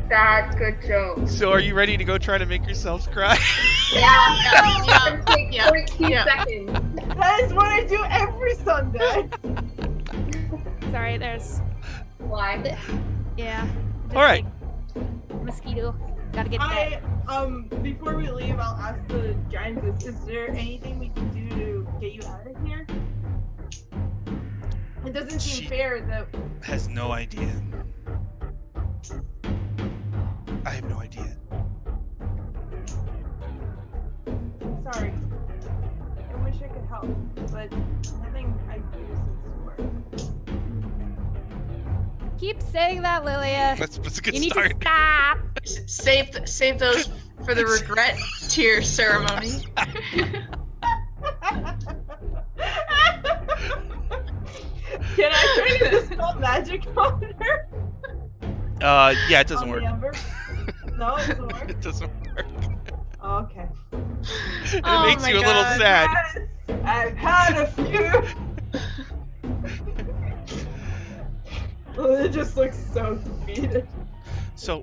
bad good joke. So are you ready to go try to make yourselves cry? Yeah. It's gonna take 42 seconds. That is what I do every Sunday. Sorry, there's... Why? Yeah. All right. Mosquito. Gotta get that. Before we leave, I'll ask the giants, is there anything we can do to get you out of here? It doesn't seem fair that... Has no idea. I have no idea. Sorry. I wish I could help, but nothing I do seems to work. Keep saying that, Lilia. That's a good You need start. to stop. Save those for the regret tear ceremony. Can I try to dispel magic on her? Yeah, it doesn't work. No, it doesn't work. It doesn't work. Oh, okay. It makes you a little sad. Yes, I've had a few. It just looks so defeated. So,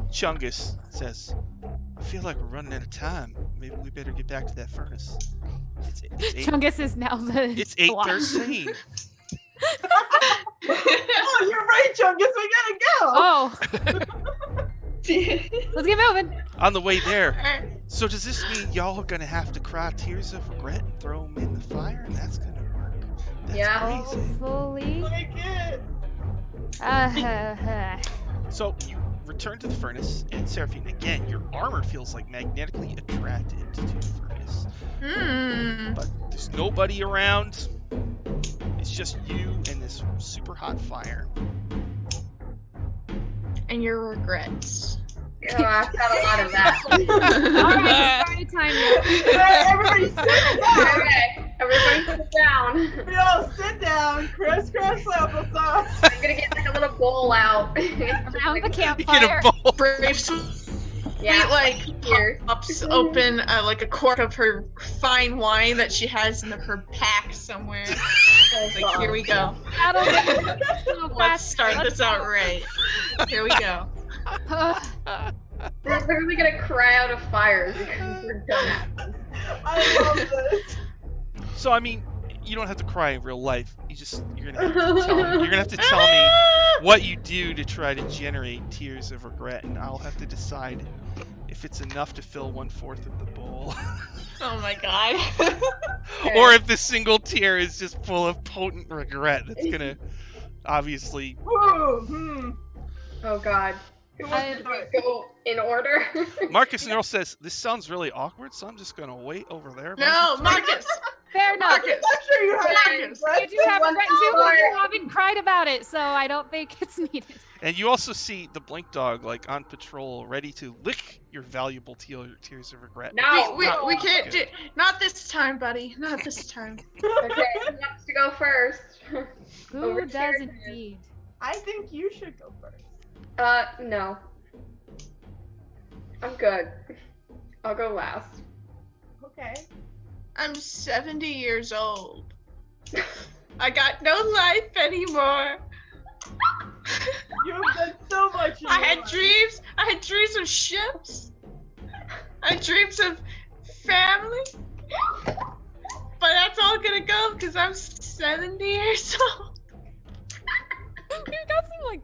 Chungus says, I feel like we're running out of time. Maybe we better get back to that furnace. It's Chungus is now the... It's 8:13. Oh, you're right, Chungus. We gotta go. Oh. Let's get moving. On the way there. So does this mean y'all are gonna have to cry tears of regret and throw them in the fire, and that's gonna work? That's crazy. Hopefully. Like it. So you return to the furnace, and Seraphine, again, your armor feels like magnetically attracted to the furnace. But there's nobody around. It's just you and this super hot fire. And your regrets. Oh, I've got a lot of that. Alright, it's party time now. Everybody sit down. Okay, everybody sit down. We all sit down. Crisscross applesauce. I'm gonna get like a little bowl out. Around the You campfire. get a bowl. Brave sweet, like pops open like a cork of her fine wine that she has in her pack somewhere. Like, here we go. Let's start this out right. Here we go. We're literally gonna cry out of fire because we're done. I love this. So I mean, you don't have to cry in real life. You're gonna have to tell me what you do to try to generate tears of regret, and I'll have to decide if it's enough to fill 1/4 of the bowl, Oh my god. or if the single tear is just full of potent regret. That's gonna obviously. Oh god. Who wants to go in order? Marcus Neural says this sounds really awkward, so I'm just gonna wait over there. No, Marcus. Fair enough. Marcus. I'm sure you have Marcus. You do have regret too, but you haven't cried about it, so I don't think it's needed. And you also see the Blink Dog like on patrol, ready to lick your valuable tears of regret. No, we can't do. Not this time, buddy. Not this time. Okay, who wants to go first? Who does indeed? I think you should go first. No. I'm good. I'll go last. Okay. I'm 70 years old. I got no life anymore. You've done so much. I had dreams. I had dreams of ships. I had dreams of family. But that's all gonna go because I'm 70 years old. You got some like...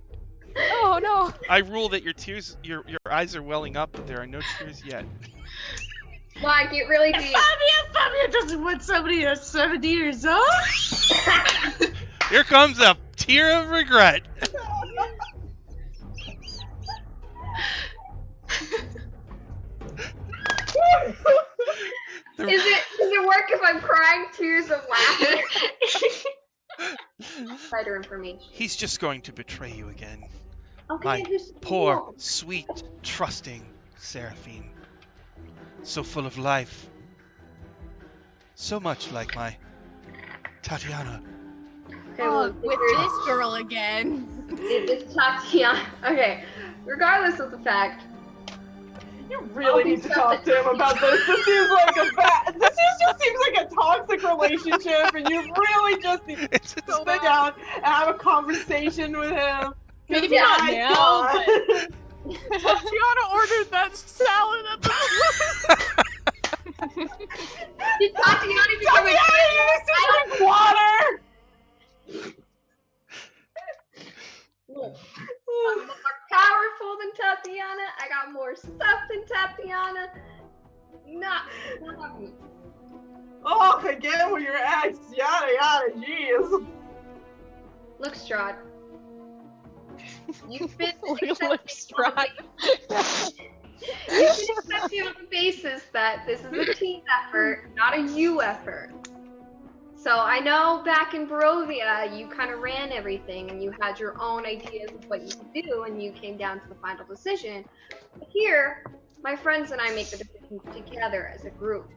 Oh no. I rule that your eyes are welling up, but there are no tears yet. Why, get really deep. Fabia doesn't want somebody that's 70 years old. Here comes a tear of regret. Does it work if I'm crying tears of laughter? Insider information. He's just going to betray you again. Okay, My who's poor, cool? sweet, trusting Seraphine. So full of life. So much like my Tatiana. Okay, well, with this girl again. It's Tatiana. Okay, regardless of the fact. You really need to talk to him about this. This seems like this just seems like a toxic relationship, and you really just need to sit down and have a conversation with him. Maybe Yeah, not I now, thought. but Tatiana ordered that salad at the Did Tatiana become a used to drink water! Look, I'm more powerful than Tatiana. I got more stuff than Tatiana. Not me. Oh, again with your ex, yada yada, jeez. Look, Strahd. You've been Look, Strahd. You've been accepting on the basis that this is a team effort, not a you effort. So I know back in Barovia, you kind of ran everything and you had your own ideas of what you could do and you came down to the final decision. But here, my friends and I make the decisions together as a group.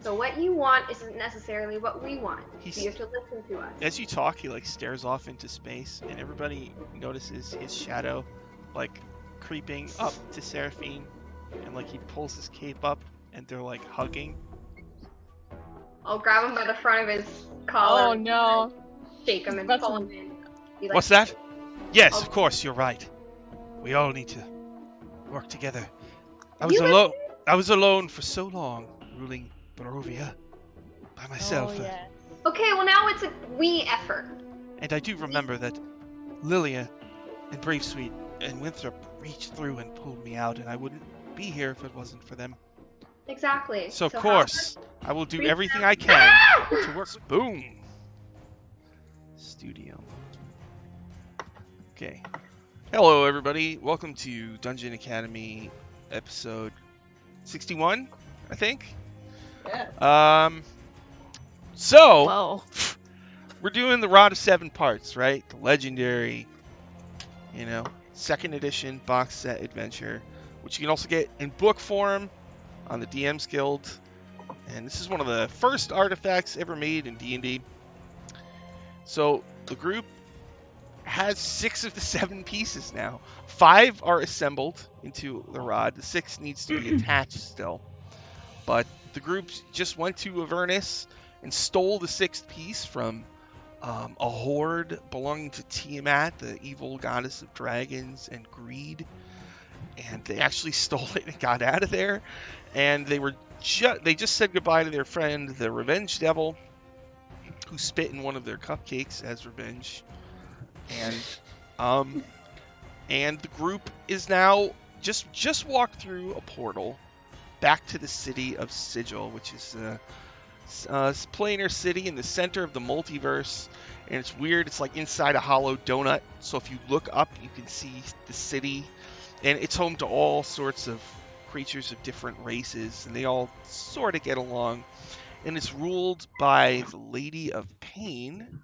So what you want isn't necessarily what we want. So you have to listen to us. As you talk, he like stares off into space, and everybody notices his shadow, like creeping up to Seraphine, and like he pulls his cape up, and they're like hugging. I'll grab him by the front of his collar. Oh no. Shake him and That's pull him in. Be like, What's that? Yes, Oh. of course, you're right. We all need to work together. I You was alone for so long, ruling Barovia by myself. Oh, yeah. Okay, well now it's a we effort. And I do remember that Lilia and Bravesweet and Winthrop reached through and pulled me out, and I wouldn't be here if it wasn't for them. Exactly. So of how- course, I will do Reach everything out. I can to work. Boom. Studio. Okay. Hello, everybody. Welcome to Dungeon Academy, episode 61, I think. Yeah. So Whoa. we're doing the Rod of 7 parts, right? The legendary, second edition box set adventure, which you can also get in book form on the DM's Guild. And this is one of the first artifacts ever made in D&D. So the group has 6 of the 7 pieces now. 5 are assembled into the rod. The 6th needs to be attached still. But the group just went to Avernus and stole the 6th piece from a horde belonging to Tiamat, the evil goddess of dragons and greed. And they actually stole it and got out of there. And they just said goodbye to their friend, the Revenge Devil, who spit in one of their cupcakes as revenge. And the group is now just walked through a portal back to the city of Sigil, which is a planar city in the center of the multiverse. And it's weird. It's like inside a hollow donut. So if you look up, you can see the city. And it's home to all sorts of creatures of different races. And they all sort of get along. And it's ruled by the Lady of Pain,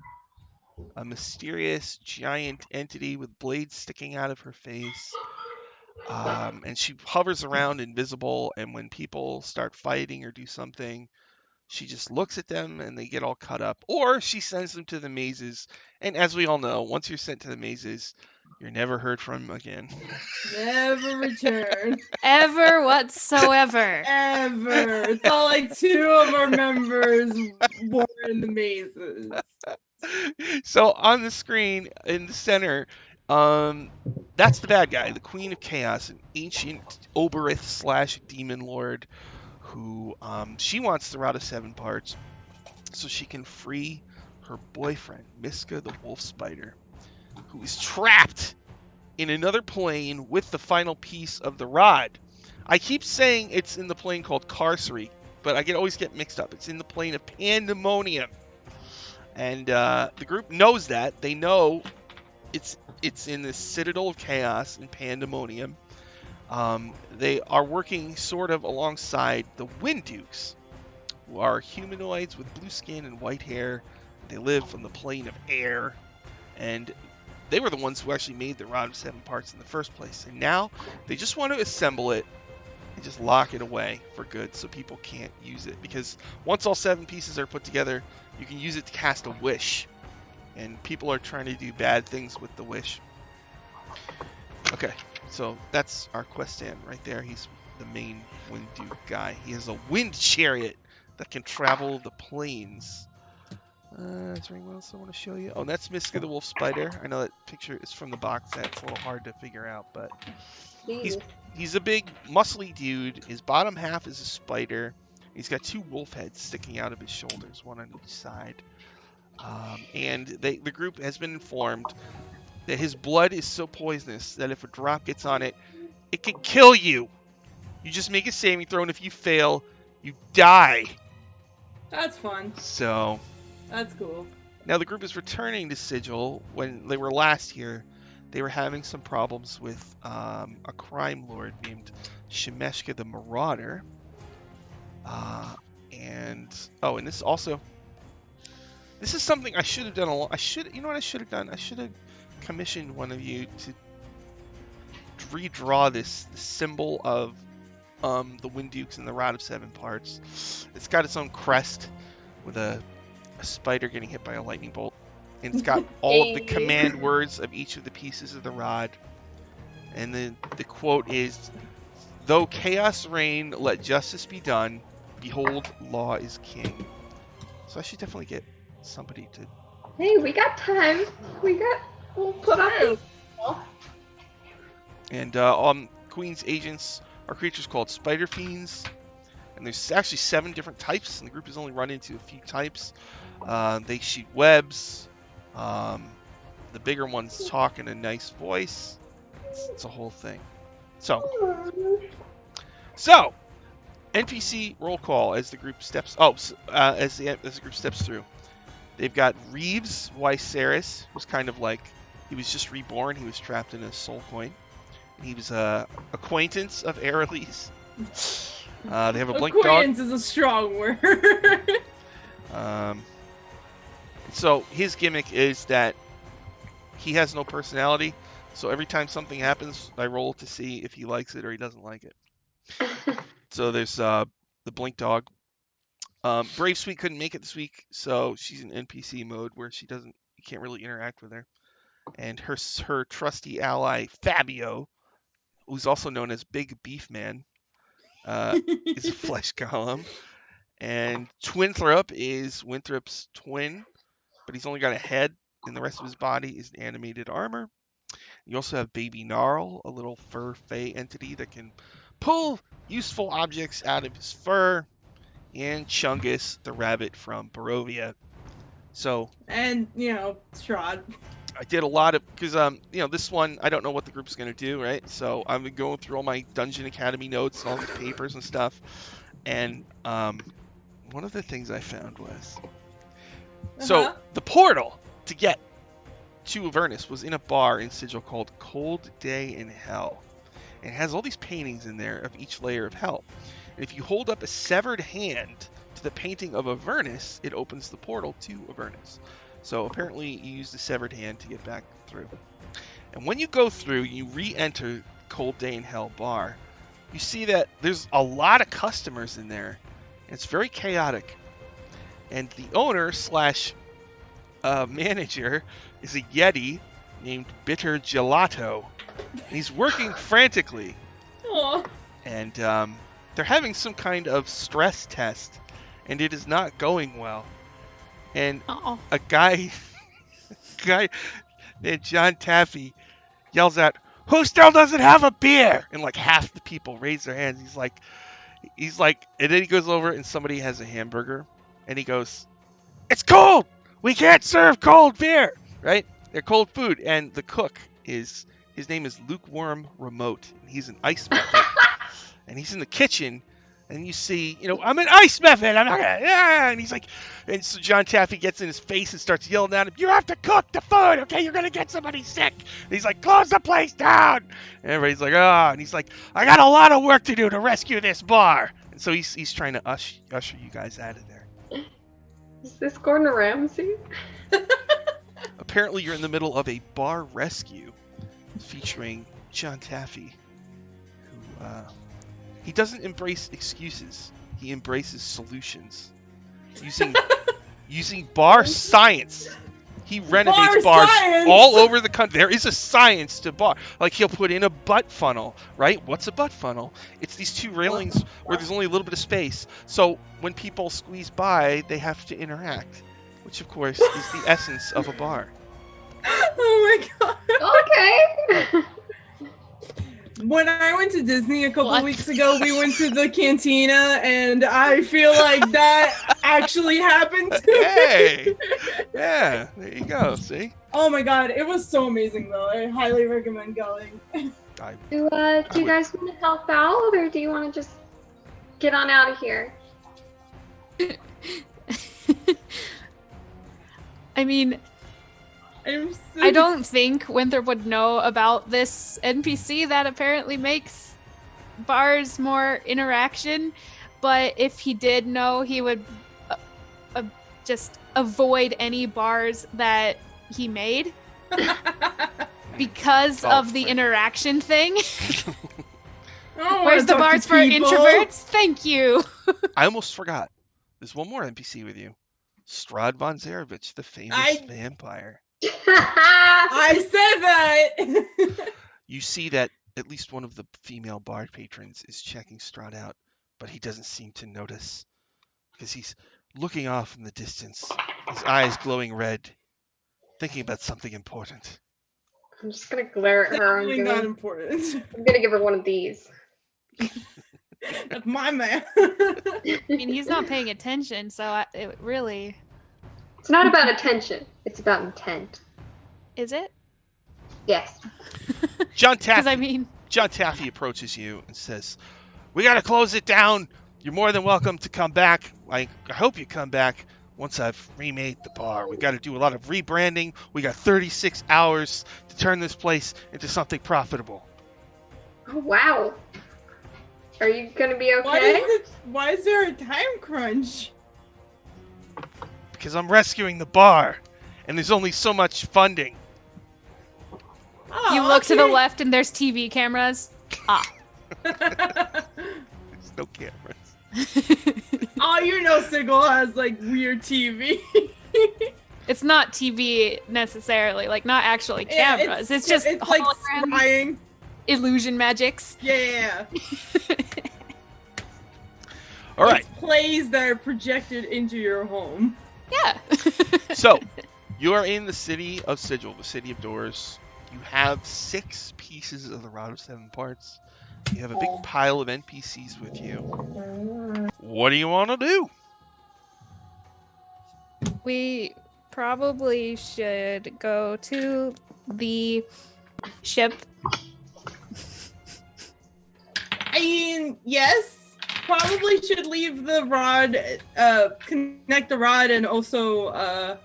a mysterious giant entity with blades sticking out of her face. And she hovers around invisible, and when people start fighting or do something, she just looks at them and they get all cut up. Or she sends them to the mazes. And as we all know, once you're sent to the mazes, you're never heard from again. Never return. Ever whatsoever. Ever. It's all like 2 of our members were in the mazes. So on the screen in the center, that's the bad guy, the Queen of Chaos, an ancient Oberith / demon lord who she wants the Rod of 7 parts so she can free her boyfriend, Miska the Wolf Spider, who is trapped in another plane with the final piece of the rod. I keep saying it's in the plane called Carcery, but I always get mixed up. It's in the plane of Pandemonium. And the group knows that. They know it's in the Citadel of Chaos in Pandemonium. They are working sort of alongside the Wind Dukes, who are humanoids with blue skin and white hair. They live on the plane of air, and they were the ones who actually made the Rod of 7 parts in the first place. And now they just want to assemble it and just lock it away for good so people can't use it. Because once all 7 pieces are put together, you can use it to cast a wish. And people are trying to do bad things with the wish. Okay, so that's our Questan right there. He's the main Wind Duke guy. He has a wind chariot that can travel the plains. Is there anyone else I want to show you? Oh, that's Miska the Wolf Spider. I know that picture is from the box set. It's a little hard to figure out, but he's a big, muscly dude. His bottom half is a spider. He's got 2 wolf heads sticking out of his shoulders, one on each side. And the group has been informed that his blood is so poisonous that if a drop gets on it, it could kill you. You just make a saving throw, and if you fail, you die. That's fun. So... That's cool. Now the group is returning to Sigil. When they were last here, they were having some problems with a crime lord named Shemeshka the Marauder. And this also... This is something I should have done you know what I should have done? I should have commissioned one of you to redraw this symbol of the Wind Dukes and the Rod of 7 Parts. It's got its own crest with a spider getting hit by a lightning bolt. And it's got all of the command words of each of the pieces of the rod. And then the quote is, "Though chaos reign, let justice be done. Behold, law is king." So I should definitely get somebody to... Hey, we got time. We'll put up. And Queen's agents are creatures called spider fiends. And there's actually 7 different types, and the group has only run into a few types. They shoot webs. The bigger ones talk in a nice voice. It's a whole thing. So NPC roll call as the group steps. As the group steps through, they've got Reeves Wyceris, who's kind of like he was just reborn. He was trapped in a soul coin. And he was a acquaintance of Aerolise. They have a blink dog. Acquaintance is a strong word. So his gimmick is that he has no personality. So every time something happens, I roll to see if he likes it or he doesn't like it. So there's the blink dog. Brave Sweet couldn't make it this week, so she's in NPC mode where you can't really interact with her. And her trusty ally Fabio, who's also known as Big Beef Man, is a flesh golem. And Twinthrop is Winthrop's twin, but he's only got a head, and the rest of his body is animated armor. You also have Baby Gnarl, a little fur fae entity that can pull useful objects out of his fur, and Chungus, the rabbit from Barovia. So, and Strahd. I did a lot of because this one I don't know what the group's gonna do, right? So I'm going through all my Dungeon Academy notes and all the papers and stuff, and one of the things I found was so the portal to get to Avernus was in a bar in Sigil called Cold Day in Hell. And it has all these paintings in there of each layer of hell. And if you hold up a severed hand to the painting of Avernus, it opens the portal to Avernus. So apparently you use the severed hand to get back through. And when you go through, you re-enter Cold Day in Hell bar, you see that there's a lot of customers in there. And it's very chaotic. And the owner / manager is a Yeti named Bitter Gelato. He's working frantically. Aww. And they're having some kind of stress test, and it is not going well. And a guy named John Taffy yells out, "Who still doesn't have a beer?" And like half the people raise their hands. He's like, and then he goes over and somebody has a hamburger, and he goes, "It's cold. We can't serve cold beer." Right? They're cold food, and the cook his name is Lukewarm Remote, and he's an ice method. And he's in the kitchen, and you see, I'm an ice method. I'm not gonna, and he's like, and so John Taffy gets in his face and starts yelling at him, "You have to cook the food, okay? You're gonna get somebody sick." And he's like, "Close the place down." And everybody's like, "Ah," and he's like, "I got a lot of work to do to rescue this bar." And so he's trying to usher you guys out of there. Is this Gordon Ramsay? Apparently, you're in the middle of a bar rescue featuring John Taffy, who he doesn't embrace excuses. He embraces solutions. Using bar science. He renovates bars all over the country. There is a science to bar. Like he'll put in a butt funnel, right? What's a butt funnel? It's these 2 railings where there's only a little bit of space. So when people squeeze by, they have to interact. which of course is the essence of a bar. Oh my god. Okay. When I went to Disney a couple What? weeks ago, we went to the cantina, and I feel like that actually happened to Hey! me. Yeah, there you go. See? Oh my god, it was so amazing though. I highly recommend going. Do you guys want to help out, or do you want to just get on out of here? I mean, I'm so I don't think Winthrop would know about this NPC that apparently makes bars more interaction, but if he did know, he would just avoid any bars that he made because of the interaction thing. Where's the bars for introverts? Thank you. I almost forgot. There's one more NPC with you. Strahd von Zarevich, the famous vampire. I said that! You see that at least one of the female bar patrons is checking Strahd out, but he doesn't seem to notice because he's looking off in the distance, his eyes glowing red, thinking about something important. I'm just gonna glare at her. Definitely not important. I'm gonna give her one of these. That's my man. I mean, he's not paying attention, so it really... It's not about attention. It's about intent. Is it? Yes. John Because Taffy, I mean... John Taffy approaches you and says, "We gotta close it down. You're more than welcome to come back. I hope you come back once I've remade the bar. We gotta do a lot of rebranding. We got 36 hours to turn this place into something profitable." Oh wow. Are you gonna be okay? Why is there a time crunch? Because I'm rescuing the bar, and there's only so much funding. Oh, You look to the okay. left and there's TV cameras. Ah. There's no cameras. Oh, you know Sigil has like weird TV. It's not TV necessarily, like not actually Yeah, cameras. it's just it's like hologram scrying. illusion magics. Yeah. All right. It's plays that are projected into your home. Yeah. So, you are in the city of Sigil, the city of doors. You have 6 pieces of the Rod of 7 Parts. You have a big pile of NPCs with you. What do you want to do? We probably should go to the ship. I mean, yes. Probably should leave the rod, connect the rod, and also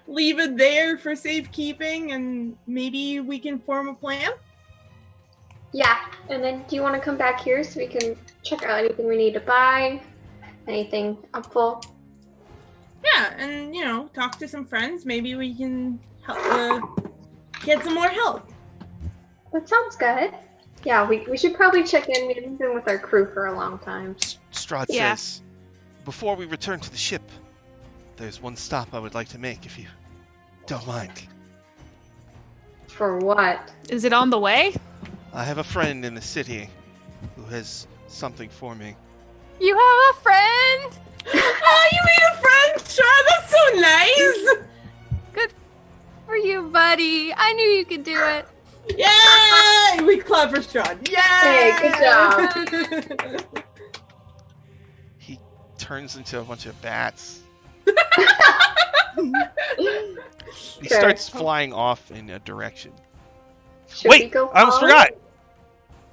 leave it there for safekeeping, and maybe we can form a plan. Yeah. And then do you want to come back here so we can check out anything we need to buy? Anything helpful? Yeah, and talk to some friends. Maybe we can help, get some more help. That sounds good. Yeah, we should probably check in. We haven't been with our crew for a long time. Strahd Yeah. says, "Before we return to the ship, there's one stop I would like to make, if you don't mind. For what? Is it on the way? I have a friend in the city who has something for me." You have a friend? Oh, you made a friend, Sean. That's so nice. Good for you, buddy. I knew you could do it. Yay! We clap for Sean. Yay! Hey, good job. He turns into a bunch of bats. He starts flying off in a direction. Should we Wait, go I almost follow? forgot.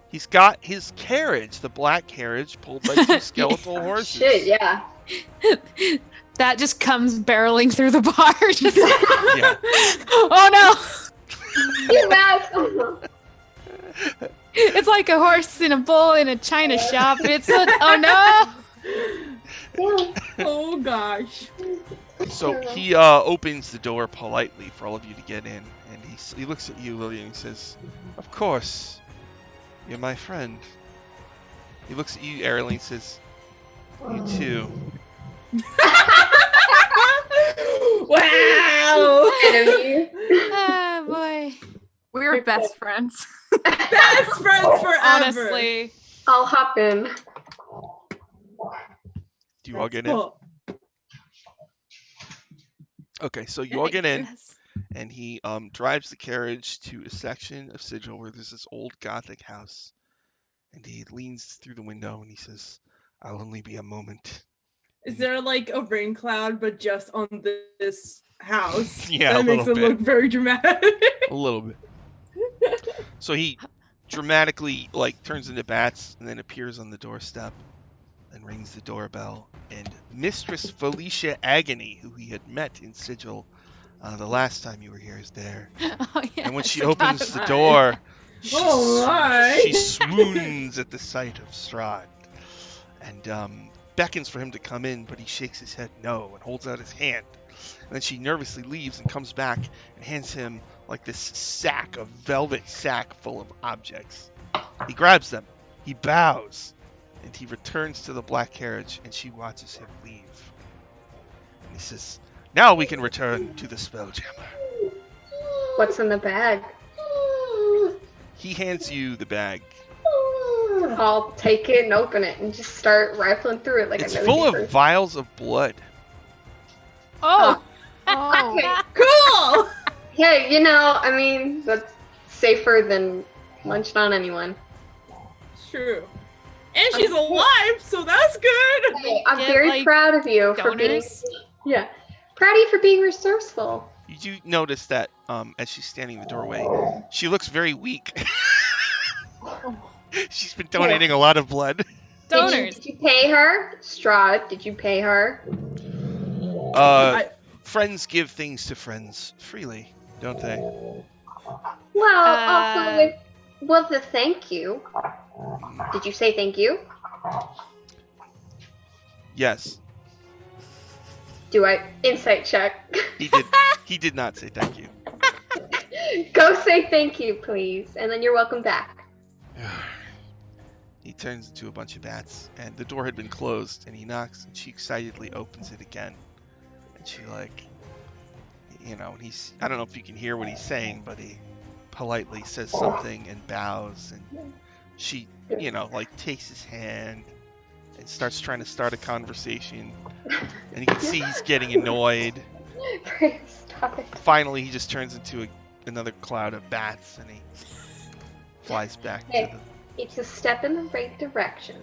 He's got his carriage, the black carriage, pulled by 2 skeletal horses. Shit, yeah. That just comes barreling through the bar. Just Yeah. oh no! You asshole. It's like a horse and a bull in a china shop. It's a oh no! Yeah. Oh gosh. So he opens the door politely for all of you to get in, and he looks at you, Lily, and he says, "Of course, you're my friend." He looks at you, Ariel, and says, "You too." Wow. Enemy. Oh boy. We're best friends. Best friends forever. Honestly. I'll hop in. Do you all get in? Cool. Okay, so you all get in, Yes. and he drives the carriage to a section of Sigil where there's this old Gothic house. And he leans through the window and he says, "I'll only be a moment." Is there like a rain cloud, but just on this house? Yeah, that a makes little it bit. look very dramatic. A little bit. So he dramatically turns into bats and then appears on the doorstep and rings the doorbell. And Mistress Felicia Agony, who he had met in Sigil the last time you were here, is there. Oh, yeah, And when I she forgot opens the about door, she, Oh, my. she swoons at the sight of Strahd and beckons for him to come in, but he shakes his head no and holds out his hand. And then she nervously leaves and comes back and hands him this sack, a velvet sack full of objects. He grabs them, he bows, and he returns to the black carriage, and she watches him leave. And he says, "Now we can return to the Spelljammer." What's in the bag? He hands you the bag. I'll take it and open it and just start rifling through it like It's I never full did. of vials of blood. Oh. Okay. Cool! Hey, I mean, that's safer than munching on anyone. True. And she's alive, so that's good! Hey, I'm Get, very proud of you for being, Donors. proud of you for being resourceful. You do notice that as she's standing in the doorway, she looks very weak. She's been donating a lot of blood. Donors. Did you pay her? Strahd, did you pay her? Friends give things to friends freely, don't they? Well, also with the thank you. Did you say thank you? Yes, Do I insight check? he did. He did not say thank you. Go say thank you, please, and then you're welcome back. He turns into a bunch of bats, and the door had been closed, and he knocks, and she excitedly opens it again. And she and he's, I don't know if you can hear what he's saying, but he politely says something and bows, and she, takes his hand and starts trying to start a conversation, and you can see he's getting annoyed. Stop it. Finally, he just turns into another cloud of bats, and he flies back to the... It's a step in the right direction.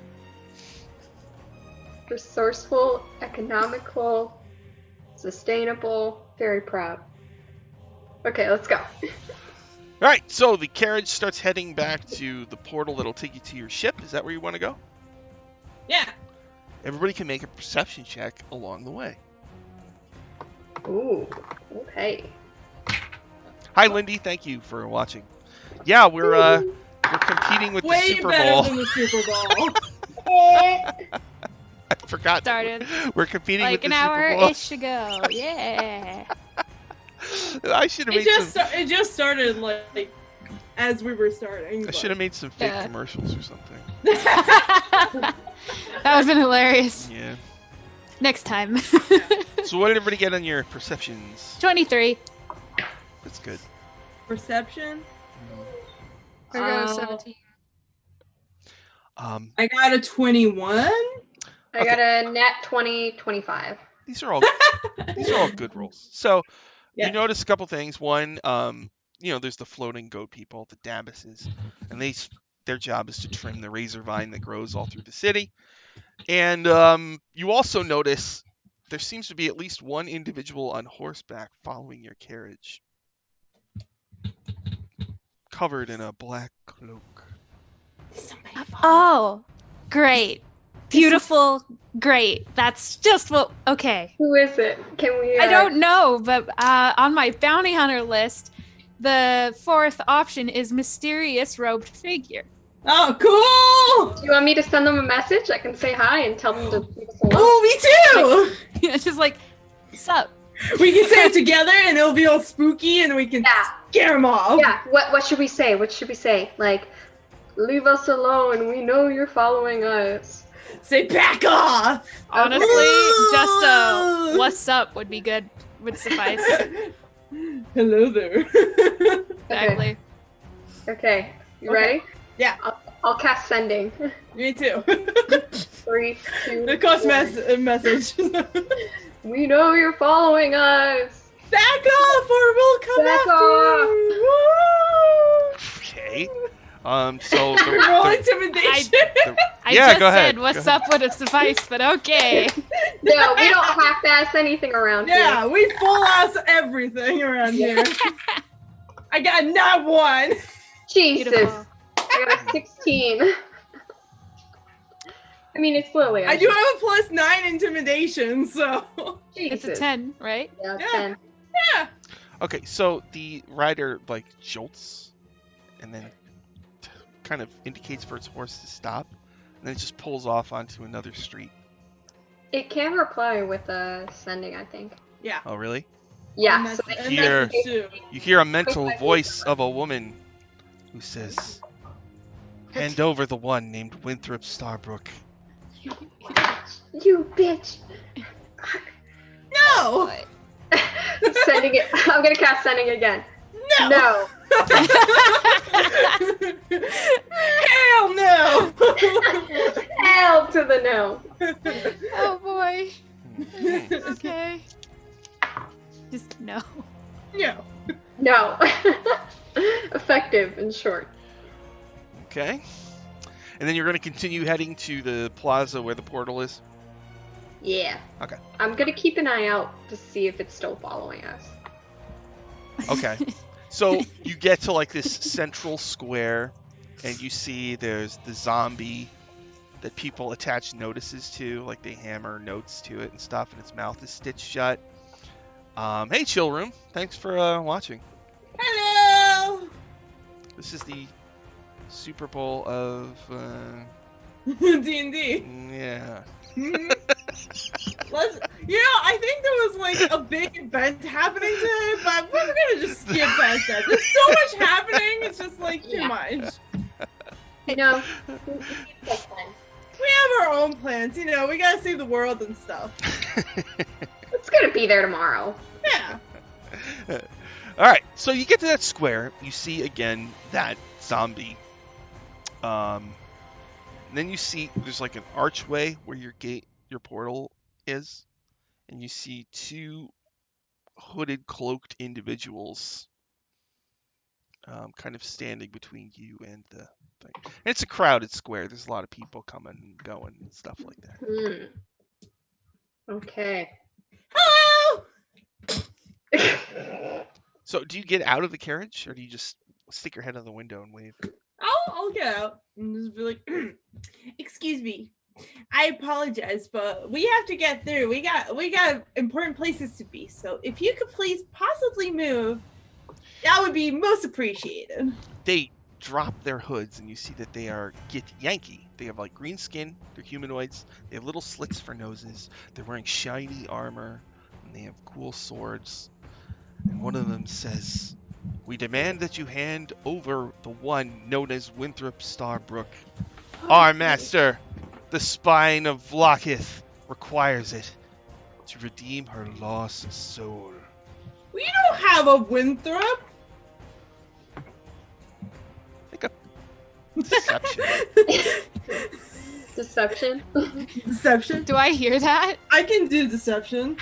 Resourceful, economical, sustainable, very proud. Okay, let's go. All right, so the carriage starts heading back to the portal that'll take you to your ship. Is that where you want to go? Yeah. Everybody can make a perception check along the way. Ooh, okay. Hi, Lindy. Thank you for watching. Yeah, we're competing with the Way Super better Bowl. than the Super Bowl. I forgot. Started We're competing with like the an Super Bowl. hour-ish ago. Yeah. I should have made It just started like as we were starting. I should have made some fake Yeah. commercials or something. That would have been hilarious. Yeah. Next time. So what did everybody get on your perceptions? 23. That's good. Perception. I got a 17. I got a 21. I got a net 20, 25. These are all good rolls. So Yeah. you notice a couple things. One, there's the floating goat people, the Dabases, and their job is to trim the razor vine that grows all through the city. And you also notice there seems to be at least one individual on horseback following your carriage, covered in a black cloak. Oh, great. Beautiful. Great. That's just what. Okay. Who is it? Can we? I don't know, but on my bounty hunter list, the fourth option is mysterious robed figure. Oh, cool! Do you want me to send them a message? I can say hi and tell them to leave us alone. Oh, me too! It's just like, what's up? We can say it together and it'll be all spooky and we can Yeah. scare them off. Yeah. What should we say? What should we say? Like, leave us alone. We know you're following us. Say back off! Honestly, just a what's up would be good. Would suffice. Hello there. Exactly. Okay. You Okay. ready? Yeah. I'll cast sending. Me too. 3, 2, The cost 1. message. We know you're following us. Back off, or we'll come Back after off. you. Woo! Okay. So Roll intimidation. I Yeah, just go ahead, said what's go up would have sufficed, but okay. No, we don't have to ask anything around Yeah, here. we full ass everything around here. I got not one. Jesus. Beautiful. I got a 16. I mean, it's Lily. I do have a +9 intimidation, so It's Jesus. a 10, right? Yeah, Yeah. 10. yeah. okay, so the rider like jolts, and then kind of indicates for its horse to stop, and then it just pulls off onto another street. It can reply with sending, I think. Yeah. Oh, really? Yeah. And So that's- they- and Here. that's too. You hear a mental voice of a woman who says, "Hand over the one named Winthrop Starbrook." You bitch. No. Sending it. I'm gonna cast sending again. No. No. Hell no. Hell to the no. Oh boy. Mhm. Okay. Just no. No. No. Effective and short. Okay. And then you're going to continue heading to the plaza where the portal is? Yeah. Okay. I'm gonna keep an eye out to see if it's still following us. Okay. So you get to like this central square, and you see there's the zombie that people attach notices to, like they hammer notes to it and stuff, and its mouth is stitched shut. Hey, Chill Room. Thanks for watching. Hello. This is the Super Bowl of... D&D. yeah. Let's. I think there was like a big event happening today, but we're gonna just skip past that. There's so much happening. It's just like too Yeah. much. No. We have our own plans. We gotta save the world and stuff. It's gonna be there tomorrow. Yeah. All right, so you get to that square. You see again that zombie. And then you see there's like an archway where your portal is, and you see two hooded, cloaked individuals, kind of standing between you and the thing. And it's a crowded square. There's a lot of people coming and going and stuff like that. Okay. Hello. So, do you get out of the carriage, or do you just stick your head out the window and wave? I'll get out and just be like, excuse me. I apologize, but we have to get through. We got important places to be. So if you could please possibly move, that would be most appreciated. They drop their hoods, and you see that they are Yankee. They have like green skin. They're humanoids. They have little slits for noses. They're wearing shiny armor, and they have cool swords. And one of them says, "We demand that you hand over the one known as Winthrop Starbrook. Our master, the spine of Vlokith, requires it to redeem her lost soul." We don't have a Winthrop. Make a deception. Deception. Deception. Do I hear that? I can do deception.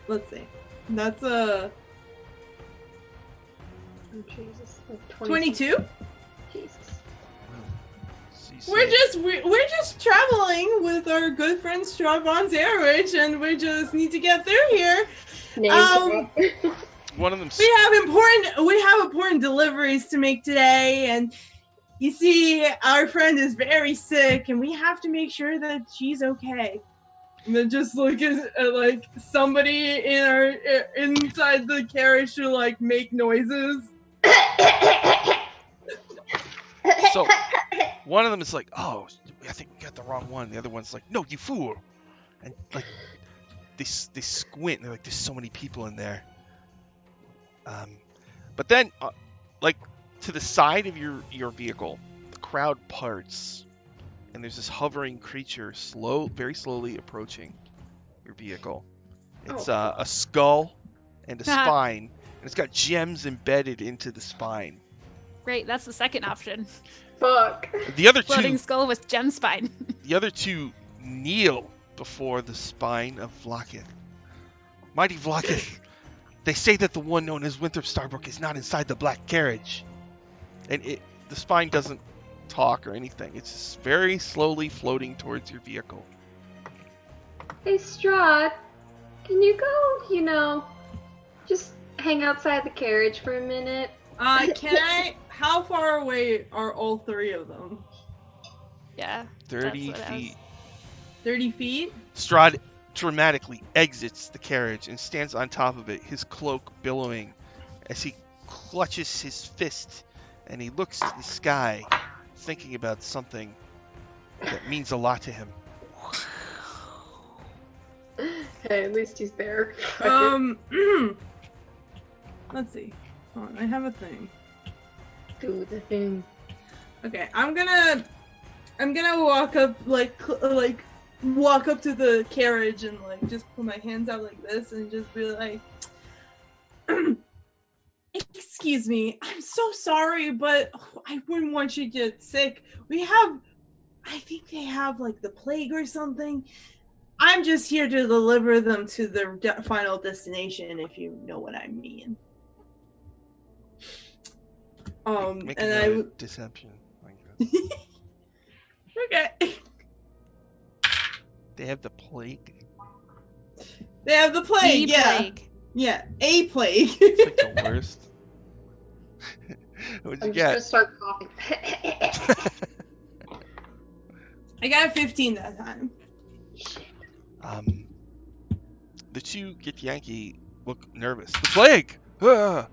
Let's see. That's a Oh, Jesus. Like 22. Jesus. So you We're say- we're just traveling with our good friend Strawbon Zarich, and we just need to get through here. Name one of them. We have important deliveries to make today, and you see, our friend is very sick, and we have to make sure that she's okay. And then just look at like somebody in our inside the carriage to like make noises. So one of them is like, "Oh, I think we got the wrong one." The other one's like, "No, you fool!" And like they squint. And they're like, "There's so many people in there." But then, like to the side of your vehicle, the crowd parts, and there's this hovering creature, very slowly approaching your vehicle. It's a skull and a spine, and it's got gems embedded into the spine. Great, that's the second option. Fuck. The other Floating two, skull with gem spine. the other two kneel before the spine of Vlakith. Mighty Vlakith, they say that the one known as Winthrop Starbrook is not inside the black carriage. And the spine doesn't talk or anything. It's just very slowly floating towards your vehicle. Hey, Strahd, can you go, just hang outside the carriage for a minute? How far away are all three of them? Yeah. 30 feet. 30 feet? Strahd dramatically exits the carriage and stands on top of it, his cloak billowing as he clutches his fist and he looks to the sky, thinking about something that means a lot to him. Hey, at least he's there. Let's see. Hold on, I have a thing. Do the thing. Okay, I'm gonna walk up walk up to the carriage and just put my hands out like this and just be like, excuse me, I'm so sorry, but I wouldn't want you to get sick. I think they have the plague or something. I'm just here to deliver them to their final destination, if you know what I mean. Make and another deception. Okay. They have the plague. They have the plague. The yeah. plague. Yeah, a plague. It's the worst. What'd you I'm get? just gonna start coughing. I got a 15 that time. The two Githyanki look nervous. The plague! Ah!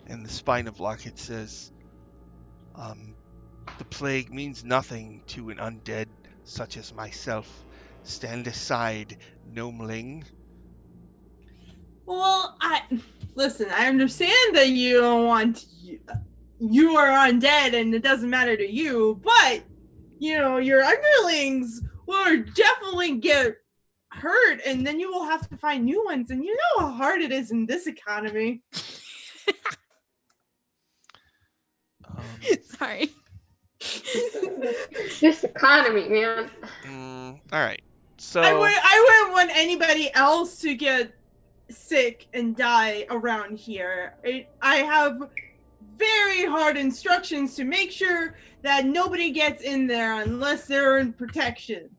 And the spine of Lockett says, the plague means nothing to an undead such as myself. Stand aside, gnomeling. Well, I understand that you don't want you are undead and it doesn't matter to you, but your underlings will definitely get hurt and then you will have to find new ones, and you know how hard it is in this economy. Sorry. This economy, man. All right. So I wouldn't want anybody else to get sick and die around here. I have very hard instructions to make sure that nobody gets in there unless they're in protection.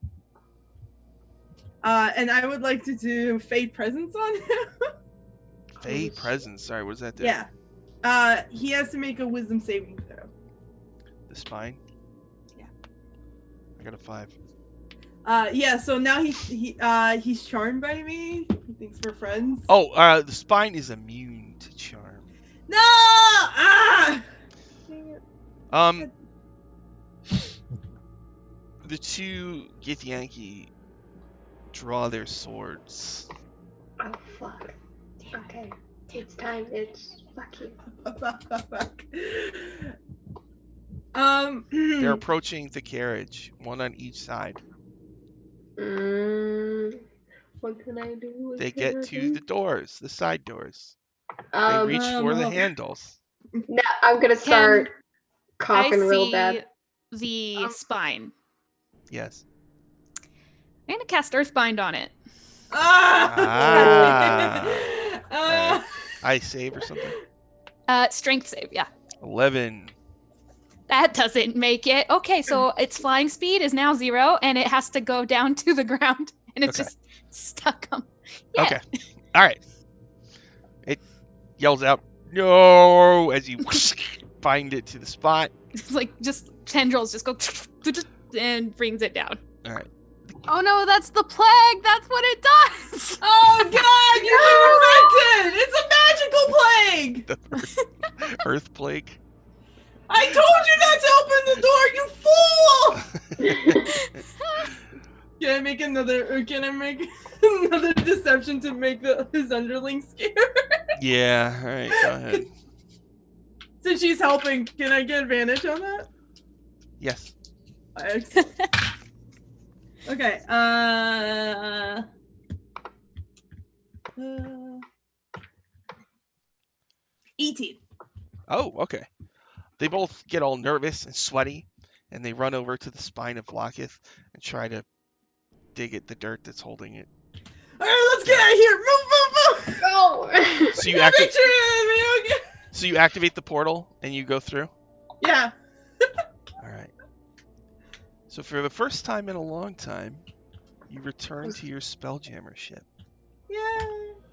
And I would like to do Fey Presence on him. Fey Presence. Sorry, what does that do? Yeah. He has to make a Wisdom saving throw. The spine? Yeah. I got a 5. Yeah, so now he's charmed by me. He thinks we're friends. Oh, the spine is immune to charm. No! Ah! The two Githyanki draw their swords. Oh, fuck. Okay. It's time, bitch. Fuck you. They're approaching the carriage, one on each side. What can I do? They get to the doors, the side doors. They reach for the handles. No, I'm gonna start coughing real bad. The spine. Yes. I'm gonna cast Earthbind on it. Right. I save or something? Strength save, yeah. 11. That doesn't make it. Okay, so its flying speed is now 0, and it has to go down to the ground, and it's just stuck on. Yeah. Okay. All right. It yells out, "No!" as you bind it to the spot. It's just tendrils just go and brings it down. All right. Oh no, that's the plague! That's what it does! Oh god, you've been infected! It's a magical plague! The Earth plague. I told you not to open the door, you fool! Can I make another deception to make his underling scared? Yeah, alright, go ahead. Since she's helping, can I get advantage on that? Yes. Excellent. Okay, 18. Oh, okay. They both get all nervous and sweaty, and they run over to the spine of Locketh and try to dig at the dirt that's holding it. All right, let's get out of here. Move. Go! So you Yeah, make sure okay. So you activate the portal and you go through. Yeah. All right. So for the first time in a long time, you return to your Spelljammer ship. Yay.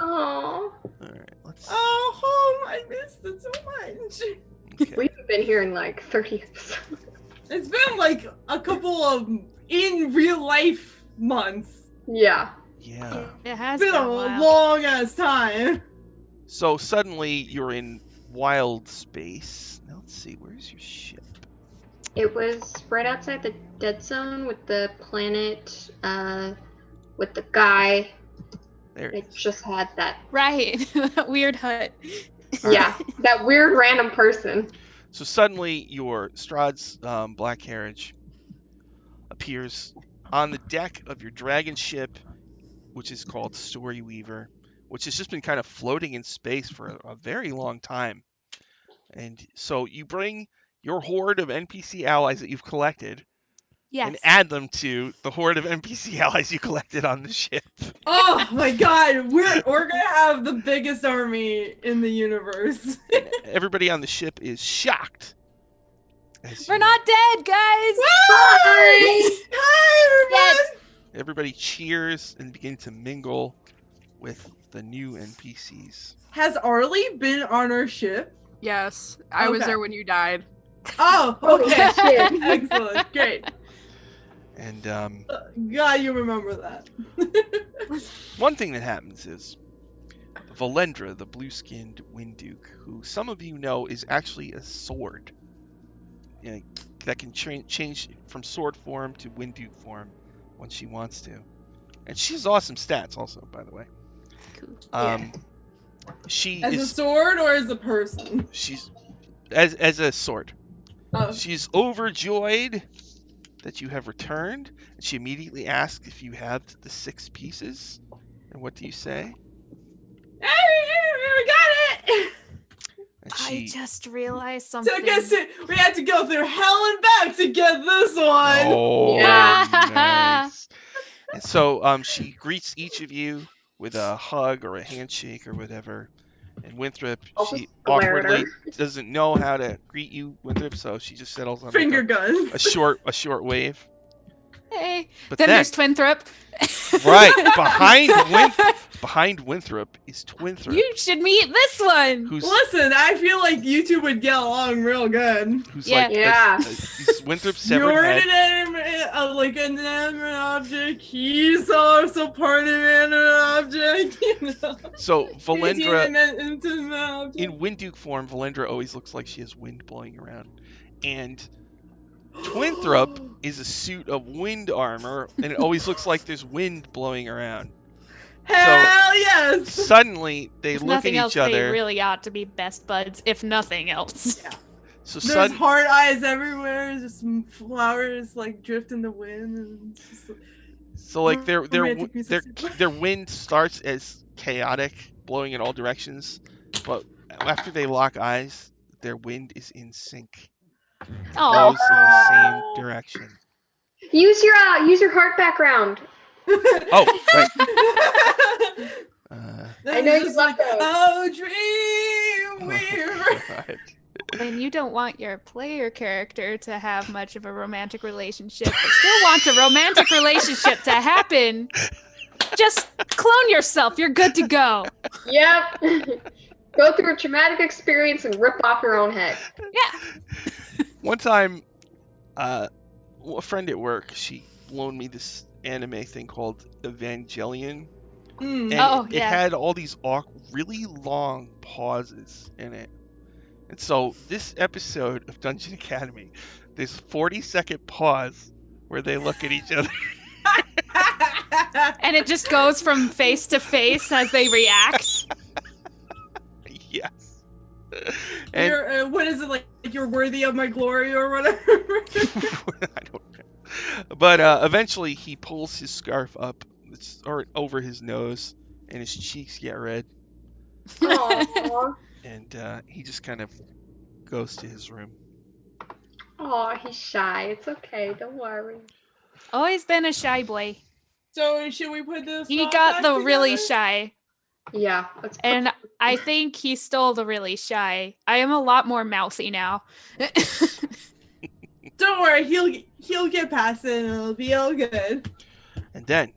Oh. All right. Let's. Oh, home. I missed it so much. Okay. We've been here in like 30 episodes. It's been like a couple of in real life months. Yeah. Yeah. It has It's been a while. long ass time. So suddenly you're in wild space. Now let's see. Where's your ship? It was right outside the dead zone with the planet, with the guy. There it It is. just had that. Right. That weird hut. Yeah, that weird random person. So suddenly your Strahd's black carriage appears on the deck of your dragon ship, which is called Story Weaver, which has just been kind of floating in space for a very long time. And so you bring your horde of NPC allies that you've collected Yes. and add them to the horde of NPC allies you collected on the ship. Oh my god, we're gonna have the biggest army in the universe. And everybody on the ship is shocked. We're not dead, guys. Hi everyone! Everybody cheers and begin to mingle with the new NPCs. Has Arlie been on our ship? Yes, I was Okay. there when you died. Oh, Holy okay. shit. Excellent, great. And God, you remember that. one thing that happens is Valendra, the blue-skinned Wind Duke, who some of you know is actually a sword, that can change from sword form to Wind Duke form when she wants to. And she has awesome stats also, by the way. Cool. She As a is sword or as a person? she's as a sword. Oh. She's overjoyed that you have returned, and she immediately asks if you have the 6 pieces. And what do you say? Hey, we got it! And I she just realized something. We had to go through hell and back to get this one! Oh, Yeah. nice. And so she greets each of you with a hug or a handshake or whatever. And Winthrop, I'll she just glare at awkwardly her. doesn't know how to greet you, Winthrop, so she just settles on Finger like guns. a short wave. Hey. But Then there's Twinthrop. right behind Winthrop is Twinthrop, You should meet this one. who's Listen, I feel like you two would get along real good. Yeah. like Yeah. he's Winthrop's severed You're head. like an inanimate object. He's also part of an object. You know? So He's Valendra, an inanimate object. in Wind Duke form, Valendra always looks like she has wind blowing around. And Twinthrop is a suit of wind armor, and it always looks like there's wind blowing around. Hell yes! Suddenly, they If look nothing at else, each other. they really ought to be best buds, if nothing else. So There's heart eyes everywhere. Just some flowers like drift in the wind. And it's just, So like romantic music. their wind starts as chaotic, blowing in all directions, but after they lock eyes, their wind is in sync. Oh, Goes in the same direction. Use your heart background. Oh, right. I know you just love like, those. oh, dream weaver. God. and you don't want your player character to have much of a romantic relationship, but still want a romantic relationship to happen. Just clone yourself. You're good to go. Yep. Go through a traumatic experience and rip off your own head. Yeah. One time, a friend at work, she loaned me this anime thing called Evangelion. And it had all these really long pauses in it. And so this episode of Dungeon Academy, there's a 40-second pause where they look at each other. And it just goes from face to face as they react. Yes. And You're, what is it like? You're worthy of my glory or whatever. I don't know. But eventually he pulls his scarf up or over his nose, and his cheeks get red, Aww. and he just kind of goes to his room. Aw, he's shy. It's okay. Don't worry. Always been a shy boy. So should we put this? He all got back the really together? shy. Yeah. Let's put And I think he stole the really shy. I am a lot more mouthy now. Don't worry, he'll get past it and it'll be all good. And then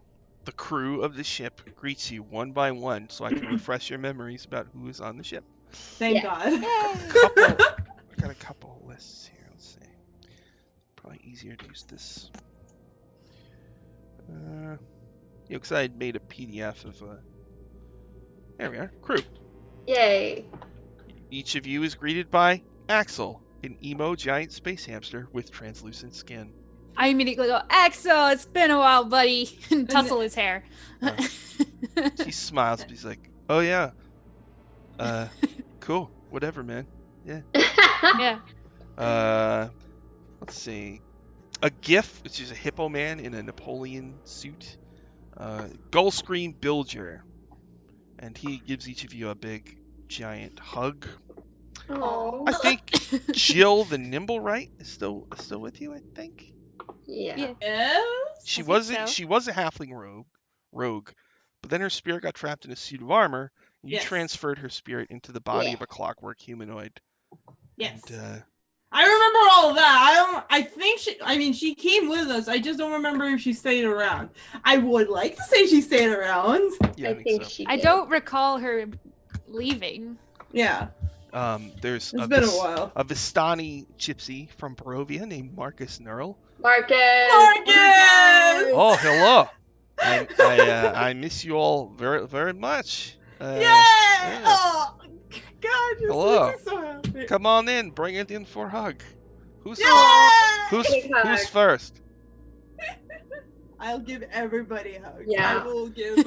the crew of the ship greets you one by one, so I can refresh your memories about who is on the ship. Thank Yeah. God. I got a couple lists here. Let's see. Probably easier to use this. Because I had made a PDF of. There we are. Crew. Yay. Each of you is greeted by Axel, an emo giant space hamster with translucent skin. I immediately go, Axel, it's been a while, buddy, and tussle his hair. He smiles, but he's like, "Oh yeah, cool, whatever, man." Yeah. Yeah. Let's see. A GIF, which is a hippo man in a Napoleon suit. Gullscream Bilger, and he gives each of you a big, giant hug. Oh. I think Jill the Nimble Right is still with you. I think. Yeah. Yes. She I think was so. she was a halfling rogue, but then her spirit got trapped in a suit of armor. And you Yes. transferred her spirit into the body Yeah. of a clockwork humanoid. Yes. And, I remember all of that. I think she came with us. I just don't remember if she stayed around. I would like to say she stayed around. yeah, I I think so. she I did. don't recall her leaving. Yeah. There's It's been a while. a Vistani gypsy from Barovia named Marcus Nurl. Marcus! Oh, hello. I miss you all very, very much. Yay! Yeah. Oh, God, this Hello. makes me so happy. Come on in, bring it in for a hug. Who's Yay! Big hug. who's first? I'll give everybody hugs. Yeah. I will give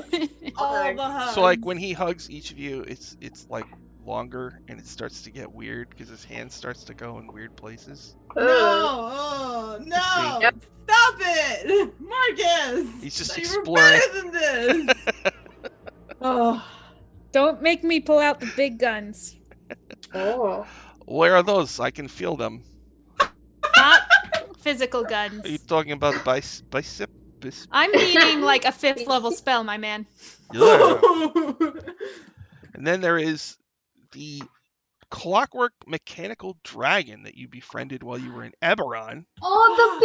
all the hugs. So like when he hugs each of you, it's like longer and it starts to get weird because his hand starts to go in weird places. No! Oh, no! Yep. Stop it! Marcus! He's just You exploring. were better than this! Oh. Don't make me pull out the big guns. Oh. Where are those? I can feel them. Not physical guns. Are you talking about bicep? I'm needing like a 5th level spell, my man. Yeah. And then there is the clockwork mechanical dragon that you befriended while you were in Eberron. Oh, the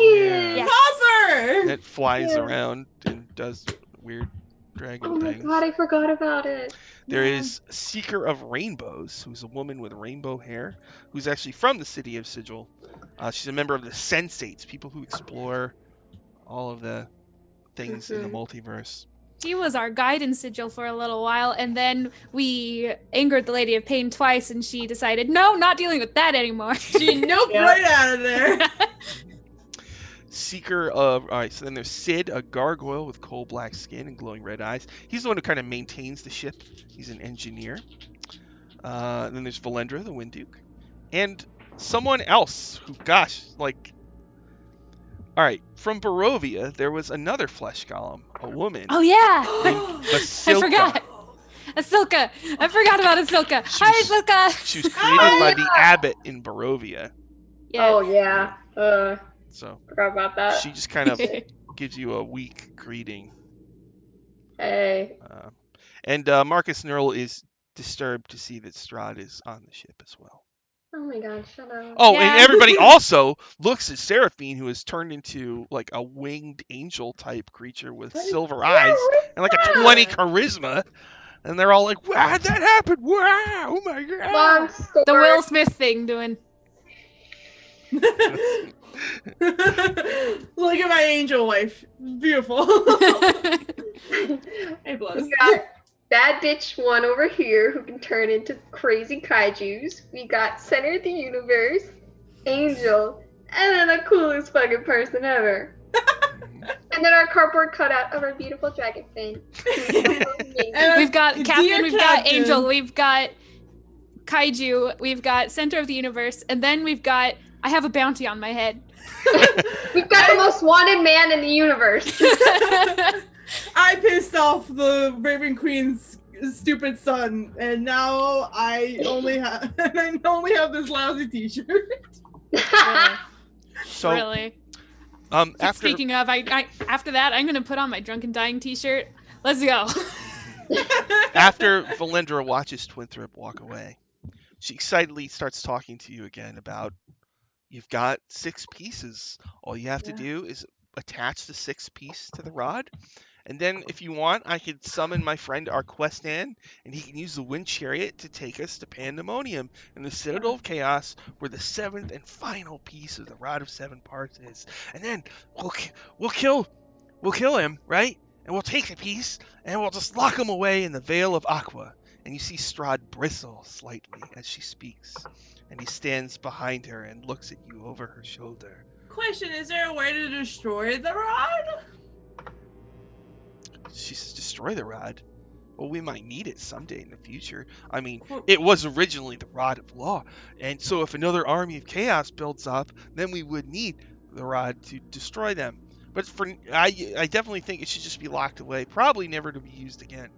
baby dragon! Yes. Copper! That flies Yeah. around and does weird dragon Oh my things. god, I forgot about it. There is Seeker of Rainbows, who's a woman with rainbow hair, who's actually from the city of Sigil. She's a member of the Sensates, people who explore all of the things in the multiverse. She was our guide in Sigil for a little while, and then we angered the Lady of Pain twice, and she decided, no, not dealing with that anymore. She noped Yeah. right out of there. Seeker of... Alright, so then there's Sid, a gargoyle with coal black skin and glowing red eyes. He's the one who kind of maintains the ship. He's an engineer. Then there's Valendra, the Wind Duke. And someone else who, gosh, like... Alright, from Barovia, there was another flesh golem, a woman. Oh, yeah. named I Vasilka. forgot. Asilka. I forgot about Asilka. She Hi, was- Asilka. She was created by the abbot in Barovia. Yeah. Oh, yeah. So Forgot about that. she just kind of gives you a weak greeting. Hey. And Marcus Nurl is disturbed to see that Strahd is on the ship as well. Oh my god, shut up. Oh, Yeah. and everybody also looks at Seraphine, who has turned into like a winged angel type creature with silver eyes and like a 20 charisma. And they're all like, wow, how'd that happen? Wow, oh my god. Monster. The Will Smith thing doing. Look at my angel wife. Beautiful. Hey, bless. We got bad bitch one over here who can turn into crazy kaijus. We got center of the universe, Angel, and then the coolest fucking person ever. And then our cardboard cutout of our beautiful dragon fin. And We've got Dear Captain, we've got Captain. Angel, we've got Kaiju, we've got Center of the Universe, and then we've got I have a bounty on my head. We've got the most wanted man in the universe. I pissed off the Raven Queen's stupid son, and now I only have this lousy T-shirt. So Really? Speaking of, I after that, I'm gonna put on my Drunken Dying t-shirt. Let's go. After Valindra watches Twinthrop walk away, she excitedly starts talking to you again about you've got 6 pieces. All you have to do is attach the 6th piece to the rod. And then if you want, I could summon my friend Arquestan, and he can use the wind chariot to take us to Pandemonium in the Citadel of Chaos, where the 7th and final piece of the Rod of 7 Parts is. And then we'll kill him, right? And we'll take the piece, and we'll just lock him away in the Vale of Aqua. And you see Strahd bristle slightly as she speaks, and he stands behind her and looks at you over her shoulder. Question, is there a way to destroy the rod? She says, destroy the rod? Well, we might need it someday in the future. I mean, it was originally the Rod of Law, and so if another army of chaos builds up, then we would need the rod to destroy them. But I definitely think it should just be locked away, probably never to be used again.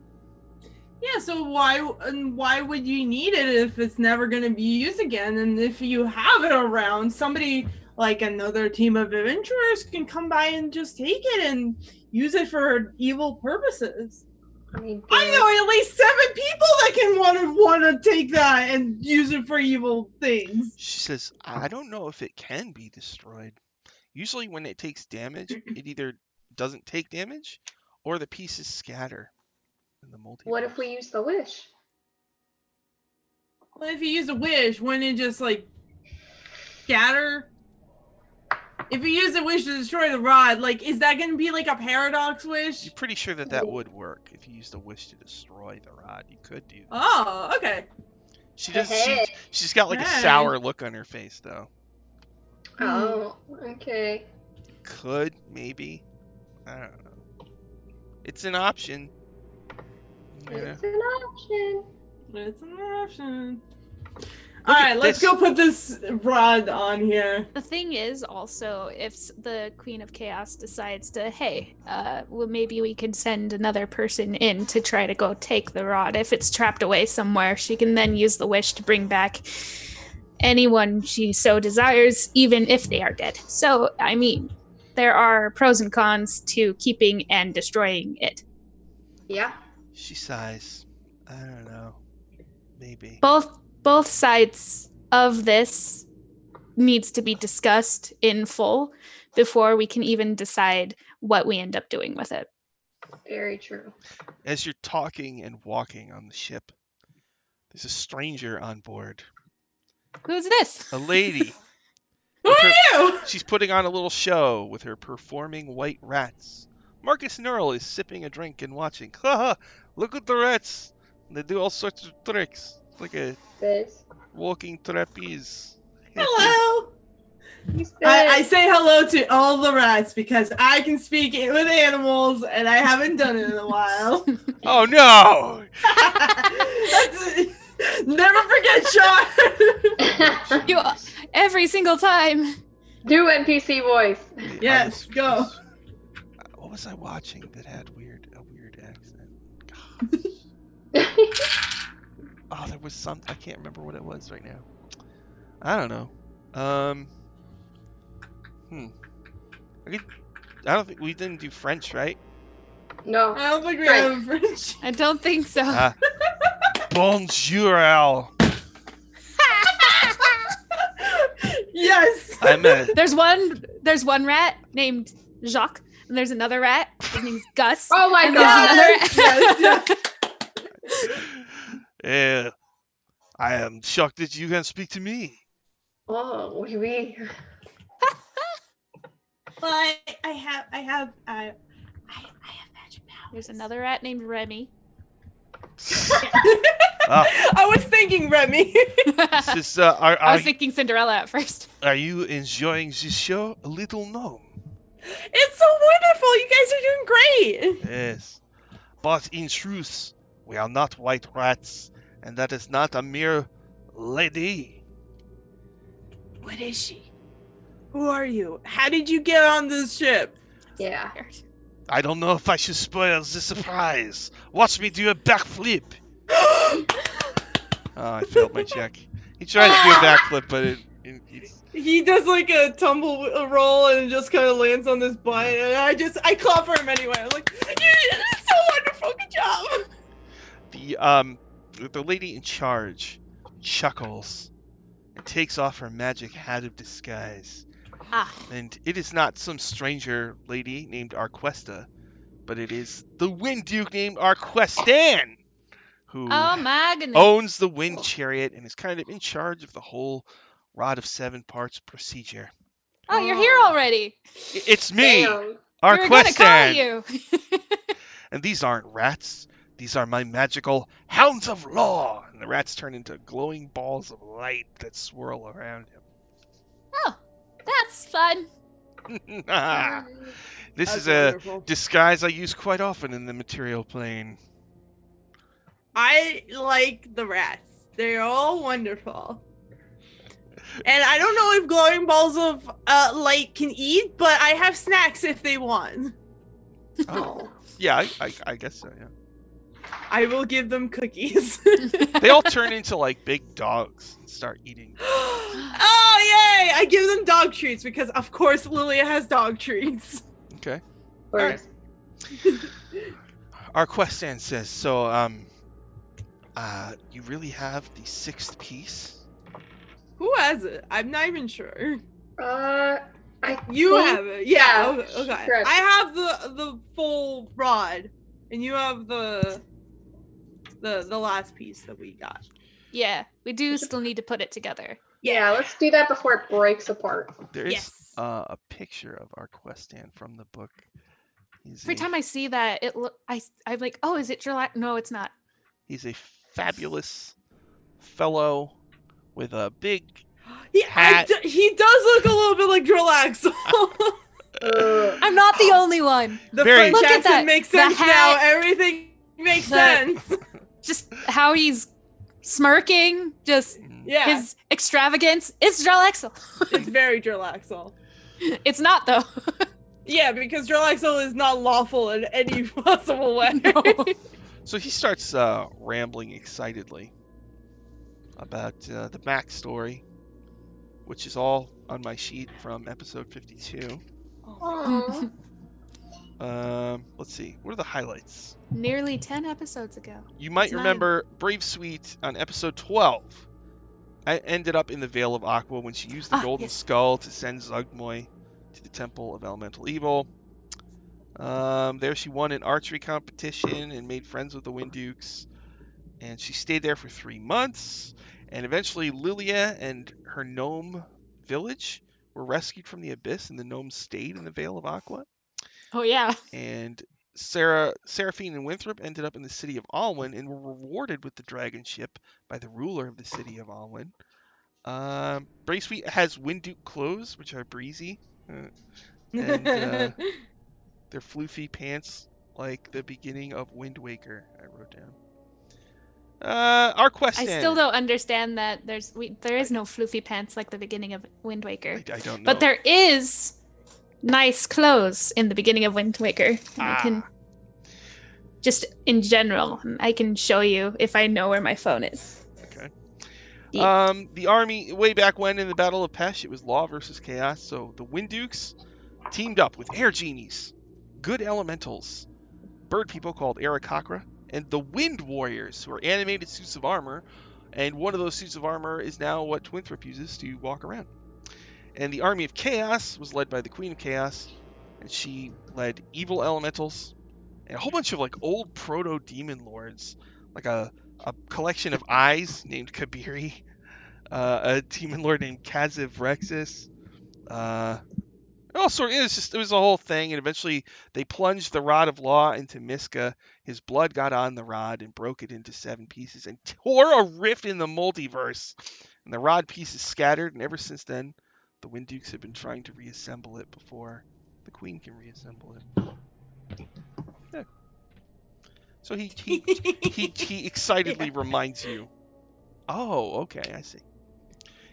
Yeah, so why would you need it if it's never going to be used again? And if you have it around, somebody like another team of adventurers can come by and just take it and use it for evil purposes. I know at least 7 people that can want to take that and use it for evil things. She says, I don't know if it can be destroyed. Usually when it takes damage, it either doesn't take damage or the pieces scatter in the multiverse. What if we use the wish? Well, if you use a wish, wouldn't it just like scatter? If you use a wish to destroy the rod, like, is that going to be like a paradox wish? You're pretty sure that would work if you used a wish to destroy the rod. You could do that. Oh, okay. She's got like a sour look on her face, though. Oh, okay. Could, maybe. I don't know. It's an option. Yeah. It's an option. It's an option. Alright, let's go put this rod on here. The thing is also, if the Queen of Chaos decides to, hey, well, maybe we could send another person in to try to go take the rod. If it's trapped away somewhere, she can then use the wish to bring back anyone she so desires, even if they are dead. So, I mean, there are pros and cons to keeping and destroying it. Yeah. She sighs. I don't know. Maybe. Both sides of this needs to be discussed in full before we can even decide what we end up doing with it. Very true. As you're talking and walking on the ship, there's a stranger on board. Who's this? A lady. Who are you? She's putting on a little show with her performing white rats. Marcus Nurl is sipping a drink and watching. Haha, look at the rats. They do all sorts of tricks. It's like a walking trapeze. Hello. I say hello to all the rats because I can speak with animals and I haven't done it in a while. Oh no! Never forget, Sean. You every single time. Do NPC voice. Yes, go. What was I watching that had a weird accent? Oh, there was some. I can't remember what it was right now. I don't know. I don't think we didn't do French, right? No. I don't think we have French. I don't think so. Bonjour, Al. Yes. There's one rat named Jacques, and there's another rat. His name's Gus. Oh my and god! Yes. I am shocked that you can speak to me. Oh, oui. Well, I have magic powers. There's another rat named Remy. I was thinking Remy. I was thinking Cinderella at first. Are you enjoying this show, little gnome? It's so wonderful. You guys are doing great. Yes. But in truth, we are not white rats, and that is not a mere lady. What is she? Who are you? How did you get on this ship? Yeah. I don't know if I should spoil the surprise. Watch me do a backflip. Oh, I failed my check. He tried to do a backflip, but He does like a tumble a roll and just kind of lands on this butt, and I clap for him anyway. I'm like, you did so wonderful, good job. The lady in charge chuckles and takes off her magic hat of disguise. And it is not some stranger lady named Arquesta, but it is the Wind Duke named Arquestan, who Oh my goodness. owns the Wind Chariot and is kind of in charge of the whole Rod of 7 Parts procedure. Oh, you're here already. It's me, Damn. We were gonna call Arquestan. you. And these aren't rats. These are my magical hounds of law. And the rats turn into glowing balls of light that swirl around him. Oh, that's fun. This That's is a wonderful. disguise I use quite often in the material plane. I like the rats. They're all wonderful. And I don't know if glowing balls of light can eat, but I have snacks if they want. Oh. Yeah, I guess so, yeah. I will give them cookies. They all turn into like big dogs and start eating. Oh, yay! I give them dog treats because, of course, Lilia has dog treats. Okay. Or- Alright. Arquestan says, so, you really have the 6th piece? Who has it? I'm not even sure. You think- have it. Yeah. yeah, Okay. correct. I have the full rod, and you have the last piece that we got. Yeah, we do still need to put it together. Yeah, let's do that before it breaks apart. There is Yes. a picture of Arquestan from the book. Every time I see that, I'm like, oh, is it Gerlac? No, it's not. He's a fabulous fellow with a big He hat. he does look a little bit like Drillaxel. I'm not the only one. The Very- French Look at accent that. makes The sense now. hat. Everything makes The- sense. Just how he's smirking, just Yeah, his extravagance. It's Gerlaxel. it's very Drillaxel. It's not though. Yeah, because Drillaxel is not lawful in any possible way. No. So he starts rambling excitedly about the backstory, which is all on my sheet from episode 52. Aw. Let's see. What are the highlights? Nearly 10 episodes ago. You might It's 9. remember Brave Sweet on episode 12. I ended up in the Vale of Aqua when she used the Golden yes. Skull to send Zugmoy to the Temple of Elemental Evil. There she won an archery competition and made friends with the Wind Dukes. And she stayed there for 3 months. And eventually Lilia and her gnome village were rescued from the abyss, and the gnomes stayed in the Vale of Aqua. Oh yeah. And Seraphine and Winthrop ended up in the city of Alwyn and were rewarded with the dragon ship by the ruler of the city of Alwyn. Brave Sweet has Wind Duke clothes, which are breezy. And their floofy pants like the beginning of Wind Waker, I wrote down. Arquestan. I still don't understand that there is no floofy pants like the beginning of Wind Waker. I don't know. But there is nice clothes in the beginning of Wind Waker. I can just in general, I can show you if I know where my phone is. Okay. Yeah. The army, way back when in the Battle of Pesh, it was law versus chaos. So the Wind Dukes teamed up with air genies, good elementals, bird people called Arakakra, and the Wind Warriors, who are animated suits of armor. And one of those suits of armor is now what Winthrop uses to walk around. And the army of chaos was led by the Queen of Chaos, and she led evil elementals and a whole bunch of like old proto-demon lords, like a collection of eyes named Kabiri, a demon lord named Kaziv Rexus, it was a whole thing, and eventually they plunged the Rod of Law into Miska. His blood got on the rod and broke it into 7 pieces and tore a rift in the multiverse. And the rod pieces scattered, and ever since then, the Wind Dukes have been trying to reassemble it before the Queen can reassemble it. Yeah. So he excitedly reminds you. Oh, okay, I see.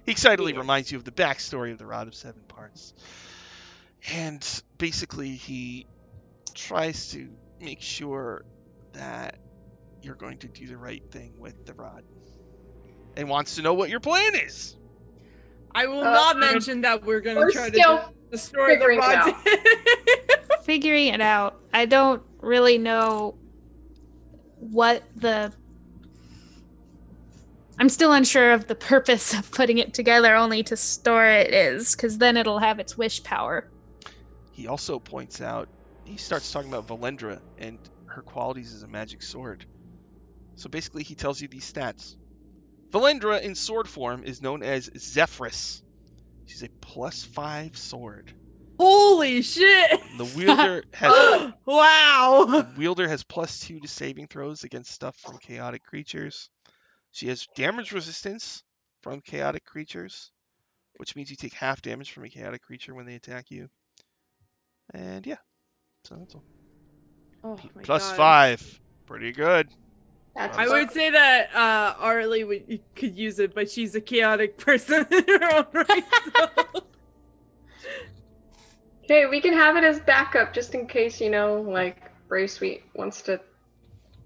He excitedly reminds you of the backstory of the Rod of 7 Parts. And basically, he tries to make sure that you're going to do the right thing with the rod. And wants to know what your plan is. I will not mention that we're gonna We're try still to destroy the figuring it rod. out. Figuring it out. I don't really know what the... I'm still unsure of the purpose of putting it together only to store it is, because then it'll have its wish power. He also points out, he starts talking about Valendra and her qualities as a magic sword. So basically he tells you these stats. Valendra in sword form is known as Zephyrus. She's a +5 sword. Holy shit! The wielder has wow. the wielder has +2 to saving throws against stuff from chaotic creatures. She has damage resistance from chaotic creatures, which means you take half damage from a chaotic creature when they attack you. And yeah, so that's all. Oh my Plus God. 5. Pretty good. That's I would say that Arlie could use it, but she's a chaotic person in her own right. So. Okay, we can have it as backup just in case, like Brave Sweet wants to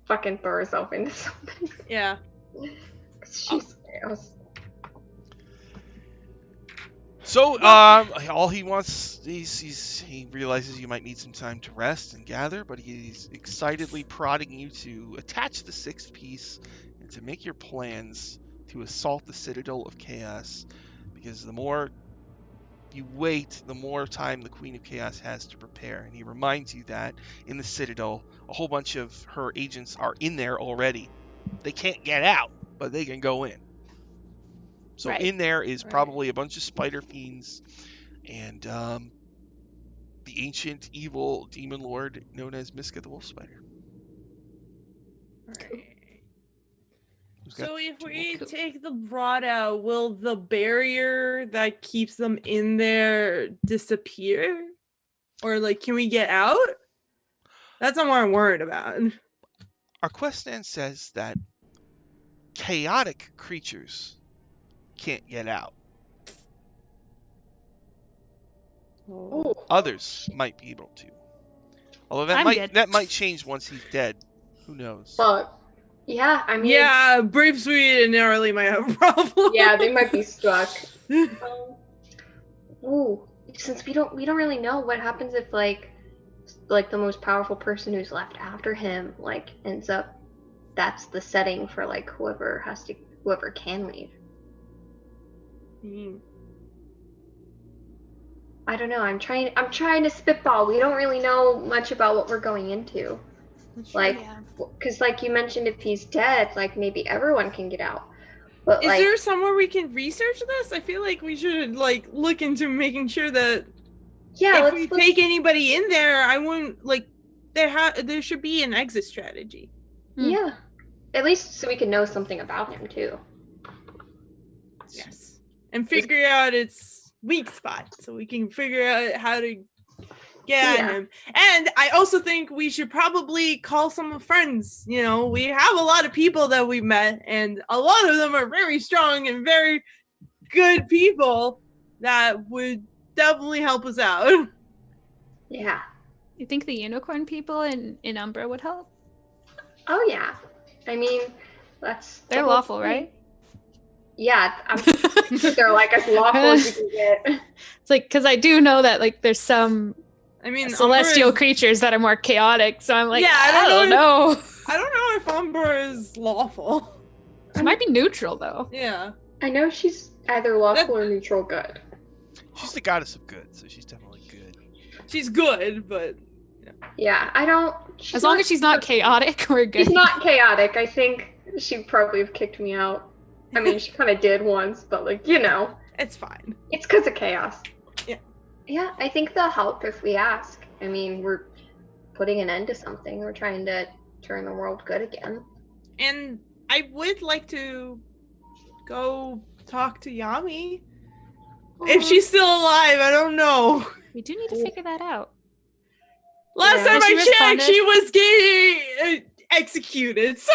fucking throw herself into something. Yeah. She's chaos. So, all he wants, he realizes you might need some time to rest and gather, but he's excitedly prodding you to attach the 6th piece and to make your plans to assault the Citadel of Chaos, because the more you wait, the more time the Queen of Chaos has to prepare. And he reminds you that in the Citadel, a whole bunch of her agents are in there already. They can't get out, but they can go in. So Right. in there is probably a bunch of spider fiends and the ancient evil demon lord known as Miska the Wolf Spider. Right. Who's got So if two we wolves. take the rod out, will the barrier that keeps them in there disappear? Or can we get out? That's not what I'm worried about. Our quest stand says that chaotic creatures can't get out. Ooh. Others might be able to. Although I'm good. that might change once he's dead. Who knows? But yeah, I mean, Yeah, Brave Sweet and Narrowly might have a problem. yeah, they might be stuck. Ooh, since we don't really know what happens if like the most powerful person who's left after him ends up, that's the setting for whoever can leave. I don't know. I'm trying to spitball. We don't really know much about what we're going into. Because you mentioned, if he's dead, maybe everyone can get out. But is there somewhere we can research this? I feel like we should look into making sure that if we take anybody in there, I wouldn't there should be an exit strategy. Yeah, at least so we can know something about him too. Yes, and figure out its weak spot so we can figure out how to get at him. And I also think we should probably call some friends. We have a lot of people that we've met, and a lot of them are very strong and very good people that would definitely help us out. Yeah. You think the unicorn people in Umbra would help? Oh yeah. I mean, they're lawful, right? Yeah, they're as lawful as you can get. It's because I do know that there's some celestial creatures that are more chaotic, so I'm I don't know. I don't know if Umbra is lawful. She might be neutral though. Yeah. I know she's either lawful or neutral good. She's the goddess of good, so she's definitely good. She's good, but yeah, I don't. As long as she's not chaotic, we're good. She's not chaotic. I think she'd probably have kicked me out. I mean, she kind of did once, but it's fine. It's because of chaos. Yeah. Yeah, I think they'll help if we ask. I mean, we're putting an end to something. We're trying to turn the world good again. And I would like to go talk to Yami. If she's still alive, I don't know. We do need to figure that out. Last time I checked, she was getting executed. So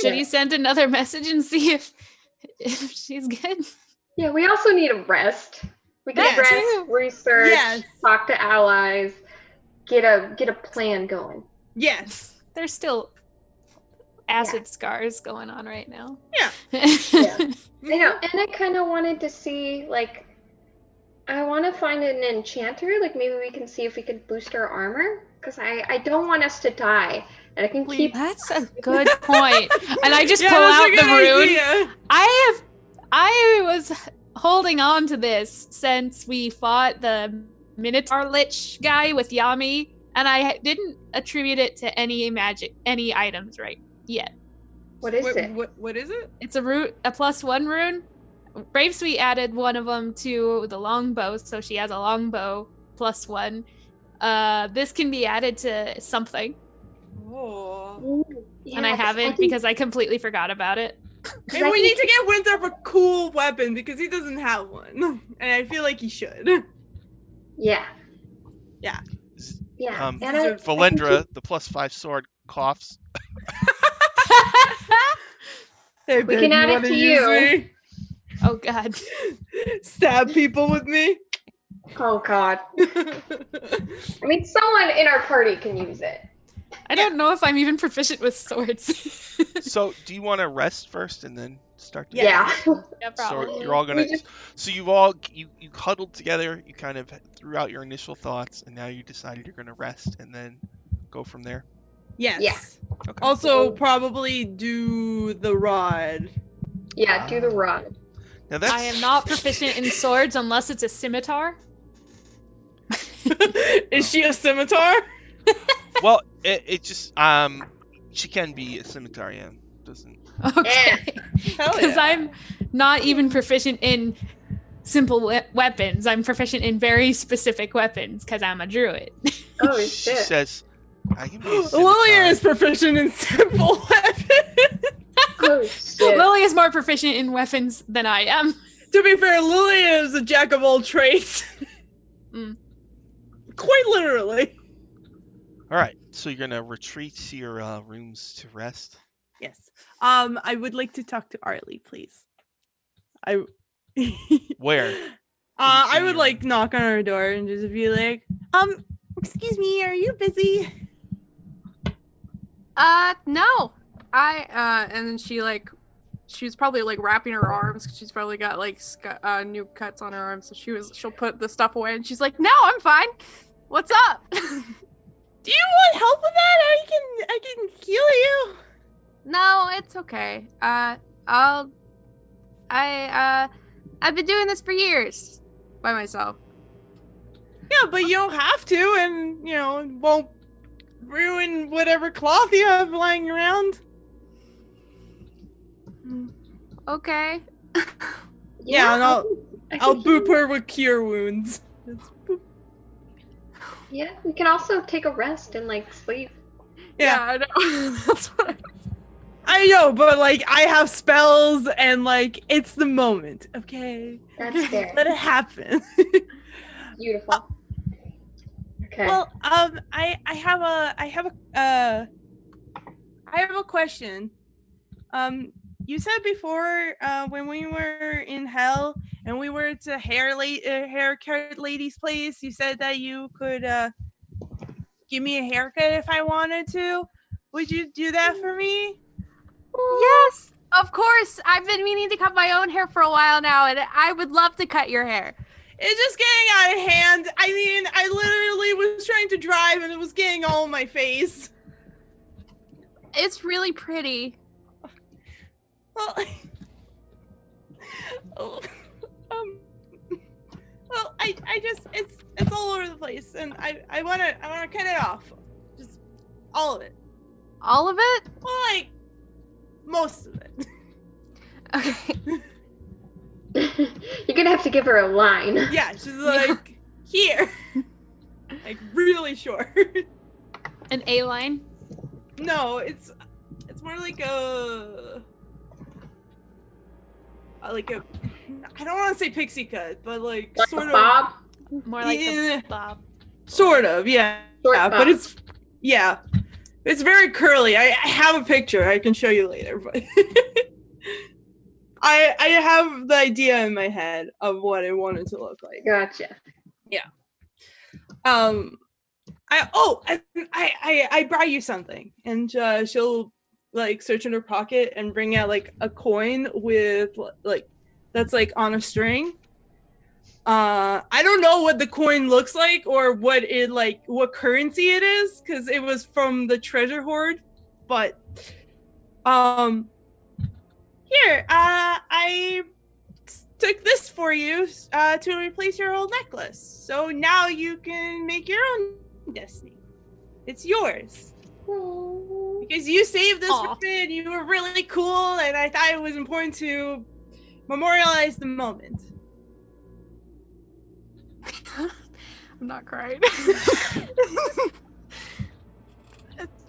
should you send another message and see if she's good? Yeah, we also need a rest. We can rest, research, talk to allies, get a plan going. Yes. There's still acid scars going on right now. Yeah. I know, and I kind of wanted to see, like, I want to find an enchanter. Like, maybe we can see if we could boost our armor. Because I don't want us to die. And I can keep... That's a good point. And I just Yeah, pull that's out a the good rune. idea. I was holding on to this since we fought the Minotaur Lich guy with Yami, and I didn't attribute it to any items right yet. What is it? What is it? It's a +1 rune. Bravesweet added one of them to the longbow, so she has a longbow +1. This can be added to something. Oh. Yeah, And I haven't because I completely forgot about it. And we need to get Winthrop a cool weapon because he doesn't have one. And I feel like he should. Yeah. Yeah. Yeah. Valendra, the +5 sword, coughs. Hey, we can add it to you. Oh, God. Stab people with me? Oh, God. I mean, someone in our party can use it. I don't know if I'm even proficient with swords. So, do you want to rest first and then start? Yeah. Yeah, probably. So you're all gonna. So you huddled together. You kind of threw out your initial thoughts, and now you decided you're gonna rest and then go from there. Yes. Yeah. Okay. Also, probably do the rod. Yeah, do the rod. Now that's... I am not proficient in swords unless it's a scimitar. Is she a scimitar? Well, it just she can be a scimitar, yeah. Doesn't. Okay. Because I'm not even proficient in simple weapons. I'm proficient in very specific weapons because I'm a druid. Oh, She shit. says, I can be a scimitar. Lilia is proficient in simple weapons. Oh, shit. Lily is more proficient in weapons than I am. To be fair, Lilia is a jack of all trades. Quite literally. All right, so you're gonna retreat to your rooms to rest. Yes. I would like to talk to Arlie, please. Where? I would like knock on her door and just be like, excuse me, are you busy? No. And then she's probably like wrapping her arms because she's probably got like new cuts on her arms. So she'll put the stuff away and she's like, no, I'm fine. What's up? Do you want help with that? I can heal you. No, it's okay. I've been doing this for years by myself. Yeah, but you don't have to, and it won't ruin whatever cloth you have lying around. Okay. Yeah, and I'll boop her with cure wounds. Yeah, we can also take a rest and like sleep. Yeah, I know. That's what I know, but like I have spells and like it's the moment, okay? That's fair. Let it happen. Beautiful. Okay. Well, I have a question. You said before, when we were in hell and we were at a haircut lady's place, you said that you could give me a haircut if I wanted to. Would you do that for me? Yes, of course. I've been meaning to cut my own hair for a while now, and I would love to cut your hair. It's just getting out of hand. I mean, I literally was trying to drive and it was getting all in my face. It's really pretty. Well, I just it's all over the place, and I wanna cut it off, just all of it. All of it? Well, like most of it. Okay. You're gonna have to give her a line. Yeah, she's like here, like really short. An A line? No, it's more like a I don't want to say pixie cut, but like sort a of bob? More like Yeah. a bob. Sort of, yeah. Short Yeah, bob. but it's very curly. I have a picture I can show you later, but I have the idea in my head of what I want it to look like. Gotcha. I brought you something, and she'll like search in her pocket and bring out like a coin with like that's like on a string. I don't know what the coin looks like or what currency it is because it was from the treasure hoard, but here, I took this for you to replace your old necklace. So now you can make your own destiny. It's yours. Because you saved this for me and you were really cool, and I thought it was important to memorialize the moment. I'm not crying.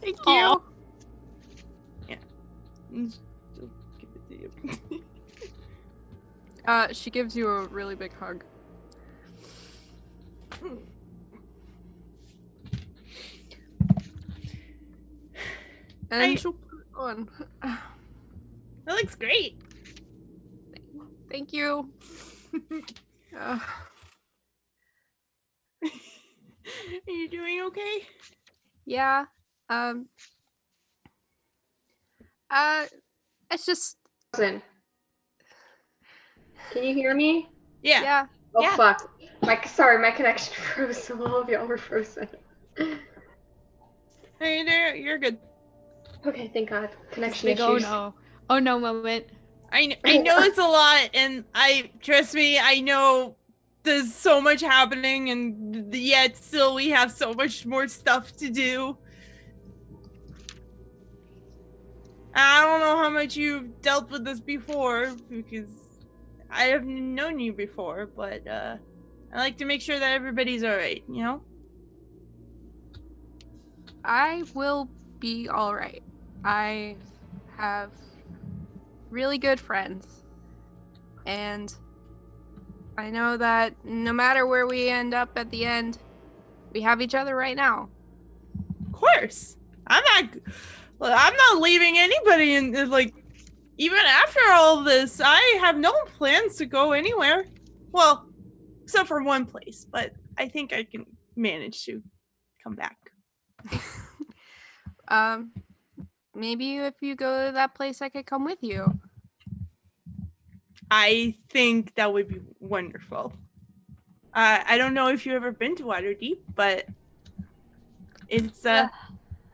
Thank you. Yeah. She'll give it to you. She gives you a really big hug. And she'll put it on. That looks great. Thank you. Are you doing okay? Yeah. It's just. Can you hear me? Yeah. Oh yeah. fuck. My connection froze, so all of y'all were frozen. Hey there, you're good. Okay, thank God. Connection Big issues. oh no moment. I know it's a lot, and trust me, I know there's so much happening, and yet still we have so much more stuff to do. I don't know how much you've dealt with this before, because I haven't known you before, but I like to make sure that everybody's alright, you know? I will be alright. I have really good friends. And I know that no matter where we end up at the end, we have each other right now. Of course. I'm not leaving anybody in, like, even after all this, I have no plans to go anywhere. Well, except for one place, but I think I can manage to come back. Maybe if you go to that place, I could come with you. I think that would be wonderful. I don't know if you've ever been to Waterdeep, but it's I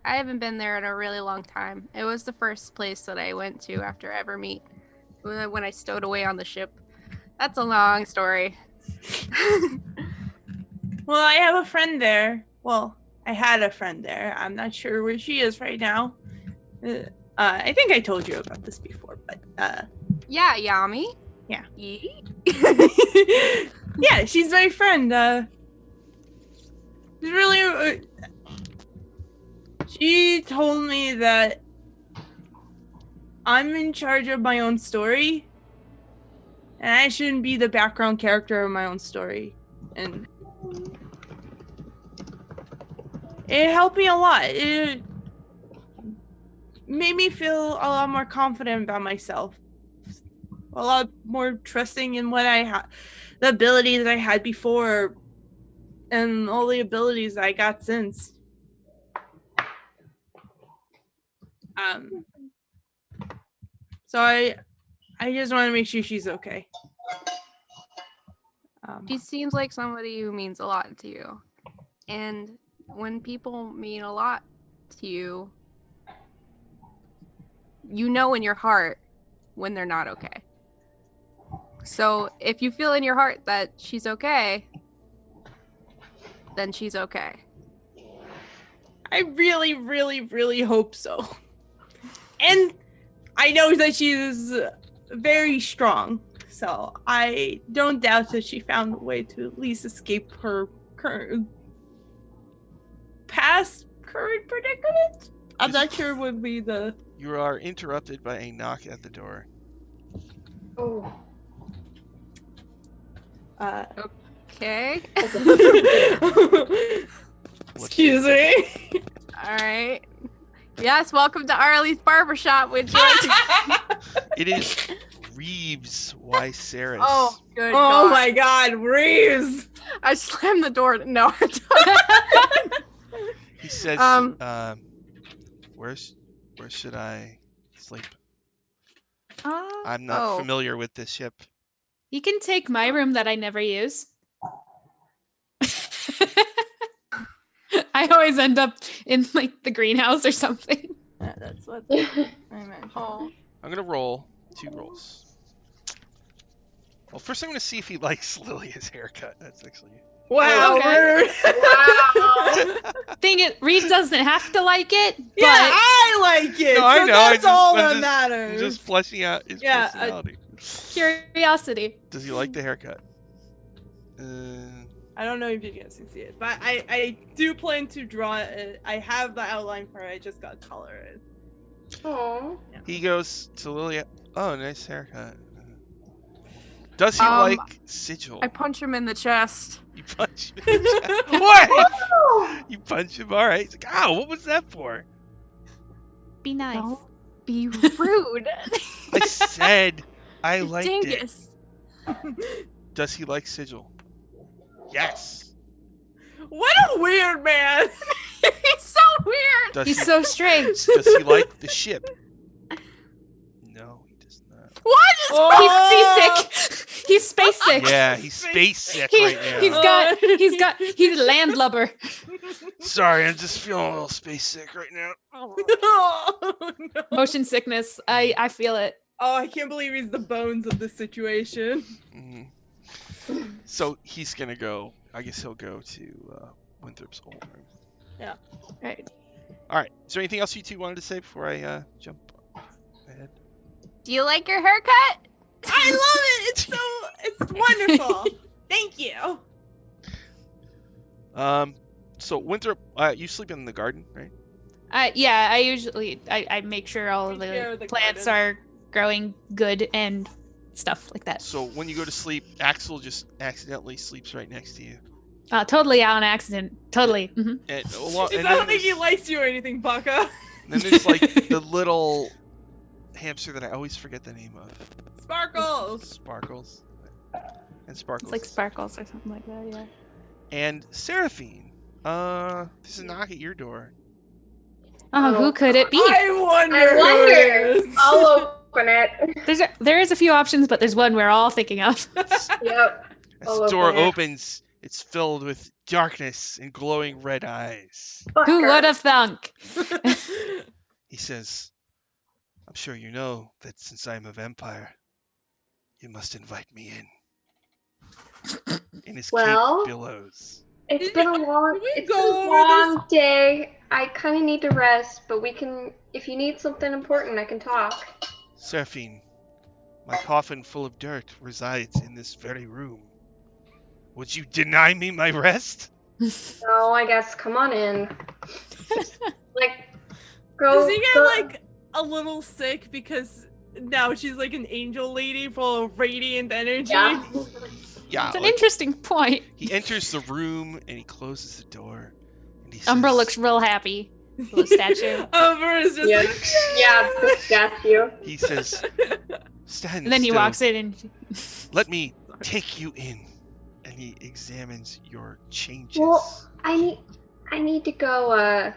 haven't been there in a really long time. It was the first place that I went to after Evermeet, when I stowed away on the ship. That's a long story. Well, I have a friend there. Well, I had a friend there. I'm not sure where she is right now. I think I told you about this before, but yeah, Yami. Yeah. Yee? Yeah, she's my friend. She's really. She told me that I'm in charge of my own story, and I shouldn't be the background character of my own story. And it helped me a lot. It made me feel a lot more confident about myself. A lot more trusting in what I had, the abilities I had before, and all the abilities I got since. So I just want to make sure she's okay. She seems like somebody who means a lot to you. And when people mean a lot to you, you know in your heart when they're not okay. So if you feel in your heart that she's okay, then she's okay. I really, really, really hope so. And I know that she's very strong, so I don't doubt that she found a way to at least escape her current predicament. I'm not sure would be the... You are interrupted by a knock at the door. Oh. Okay. Excuse me. All right. Yes, welcome to Arlie's Barbershop. Would you like to... It is Reeves Wyceris. Oh, good Oh God. my God, Reeves! I slammed the door. No. He says, where should I sleep. Oh. I'm not familiar with this ship. You can take my room that I never use. I always end up in like the greenhouse or something. Yeah, that's what I imagine. Oh. I'm gonna roll 2 rolls. Well, first I'm gonna see if he likes Lilia's haircut. That's actually. Wow, Okay. rude. Wow. Thing is, Reed doesn't have to like it, but Yeah, I like it. No, I so know, that's all I'm that just matters. I'm just fleshing out his Yeah, personality. curiosity. Does he like the haircut? I don't know if you guys can see it, but I do plan to draw it. I have the outline for it. I just got to color it. Aww. He goes to Lilia. Oh, nice haircut. Does he Um, like Sigil? I punch him in the chest. You punch him in the chest. What? You punch him? All right. He's like, ow, what was that for? Be nice. Don't be rude. I said I liked it. Dingus. Does he like Sigil? Yes. What a weird man. He's so weird. Does He's he, so strange. does he like the ship? No, he does not. What is Oh! He's seasick. He's space sick. Yeah, he's space sick He, right now. he's landlubber. Sorry, I'm just feeling a little space sick right now. Oh, no. Motion sickness. I feel it. Oh, I can't believe he's the bones of this situation. Mhm. So he's gonna go. I guess he'll go to Winthrop's old room. Right. All right. Is there anything else you two wanted to say before I jump ahead? Do you like your haircut? I love it. It's wonderful. Thank you. So Winthrop, you sleep in the garden, right? Yeah, I usually I make sure all of Take care the of the plants garden. are growing good and stuff like that. So when you go to sleep, Axel just accidentally sleeps right next to you. Totally on accident. Totally. Mhm. And, It's and not then like there's- he likes you or anything, Baka. then there's like the little hamster that I always forget the name of. Sparkles. Sparkles. And Sparkles. It's like sparkles or something like that. Yeah. And Seraphine. There's a knock at your door. Oh, who could it be? I wonder. I who wonder. it is. I'll open it. There is a few options, but there's one we're all thinking of. Yep. As I'll the door open it. opens, it's filled with darkness and glowing red eyes. Who Fucker. would have thunk? He says, I'm sure you know that since I'm a vampire, you must invite me in. In his Well, cape billows. It's been a long, Can we it's go been a over long day. I kind of need to rest, but we can. If you need something important, I can talk. Seraphine, my coffin full of dirt resides in this very room. Would you deny me my rest? No, I guess. Come on in. Like, go. Does he get go- like a little sick because now she's like an angel lady full of radiant energy? Yeah. Yeah. It's an like, interesting point. he enters the room and he closes the door. And he Umbra says, looks real happy. Little statue. Umbra is just Yeah. like, Yeah, the statue. He says, stand And then he still. walks in and Let me take you in. And he examines your changes. Well, I need to go.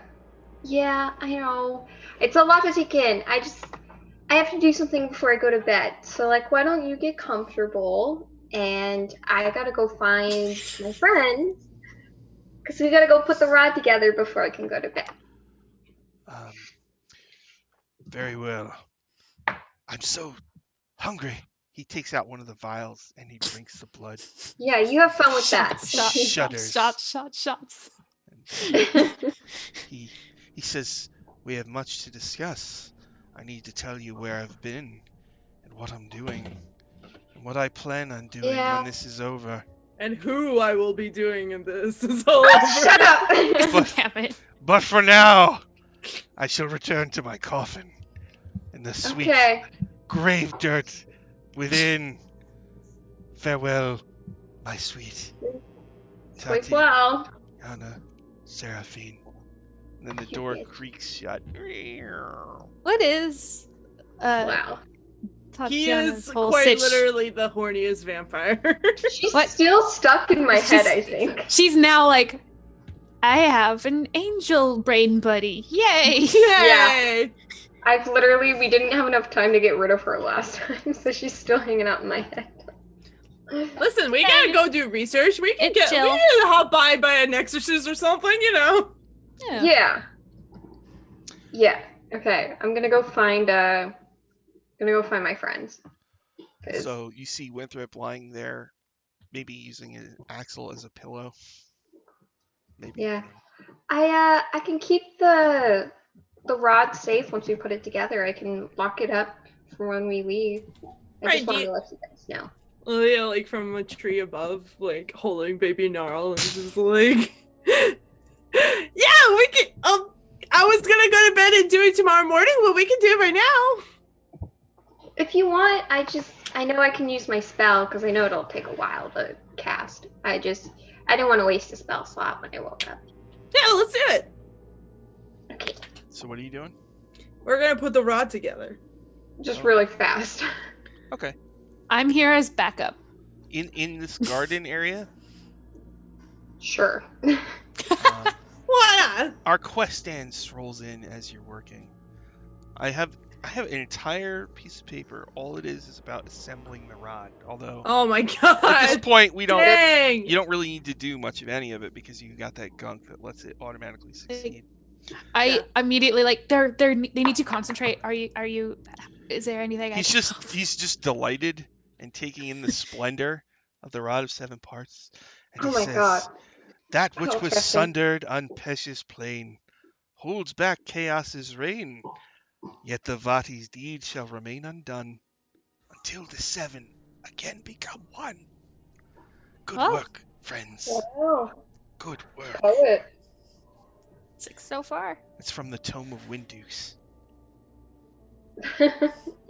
Yeah, I know. It's a lot to take in. I have to do something before I go to bed. So, like, why don't you get comfortable? And I gotta go find my friends. Because we gotta go put the rod together before I can go to bed. Very well. I'm so hungry. He takes out one of the vials and he drinks the blood. Yeah, you have fun with that. Shudders. shots. He says, we have much to discuss. I need to tell you where I've been and what I'm doing and what I plan on doing Yeah. when this is over. and who I will be doing in this is all over. Shut up! Damn it. But for now, I shall return to my coffin and the sweet Okay. grave dirt within. Farewell, my sweet Sleep Tati, well. Yana, Seraphine. And then the door creaks shut. What is Wow. He Tatiana's is whole quite sitch? literally the horniest vampire. She's What? still stuck in my head, She's- I think. She's now like, I have an angel brain buddy. Yay! Yeah. Yay! we didn't have enough time to get rid of her last time, so she's still hanging out in my head. Listen, we gotta go do research. We can It's we chill. can hop by an exorcist or something, you know. Yeah. Okay, I'm gonna go find my friends. 'Cause- So you see Winthrop lying there, maybe using his axle as a pillow. Maybe. Yeah. I can keep the rod safe once we put it together. I can lock it up for when we leave. I Right, just want to let you guys know. Yeah, like from a tree above, like holding baby Gnarl, and just like, yeah, we can. I was gonna go to bed and do it tomorrow morning, but we can do it right now. If you want, I know I can use my spell because I know it'll take a while to cast. I didn't want to waste a spell slot when I woke up. Yeah, let's do it. Okay, So what are you doing? We're gonna put the rod together. just really fast. Okay. I'm here as backup. In this garden area, Sure. Why not? our quest stand strolls in as you're working. I have an entire piece of paper. All it is about assembling the rod. Although Oh my god! at this point you Dang! don't really need to do much of any of it because you got that gunk that lets it automatically succeed. I immediately they need to concentrate. Are you? Is there anything? He's just delighted and taking in the splendor of the rod of 7 parts. And Oh he my says, god. "That which How was interesting. sundered on Pescia's plain holds back chaos's reign. Yet the Vati's deed shall remain undone until the 7 again become one. Good Oh. work, friends. Wow. Good work." Poet. 6 so far. It's from the Tome of Winduse.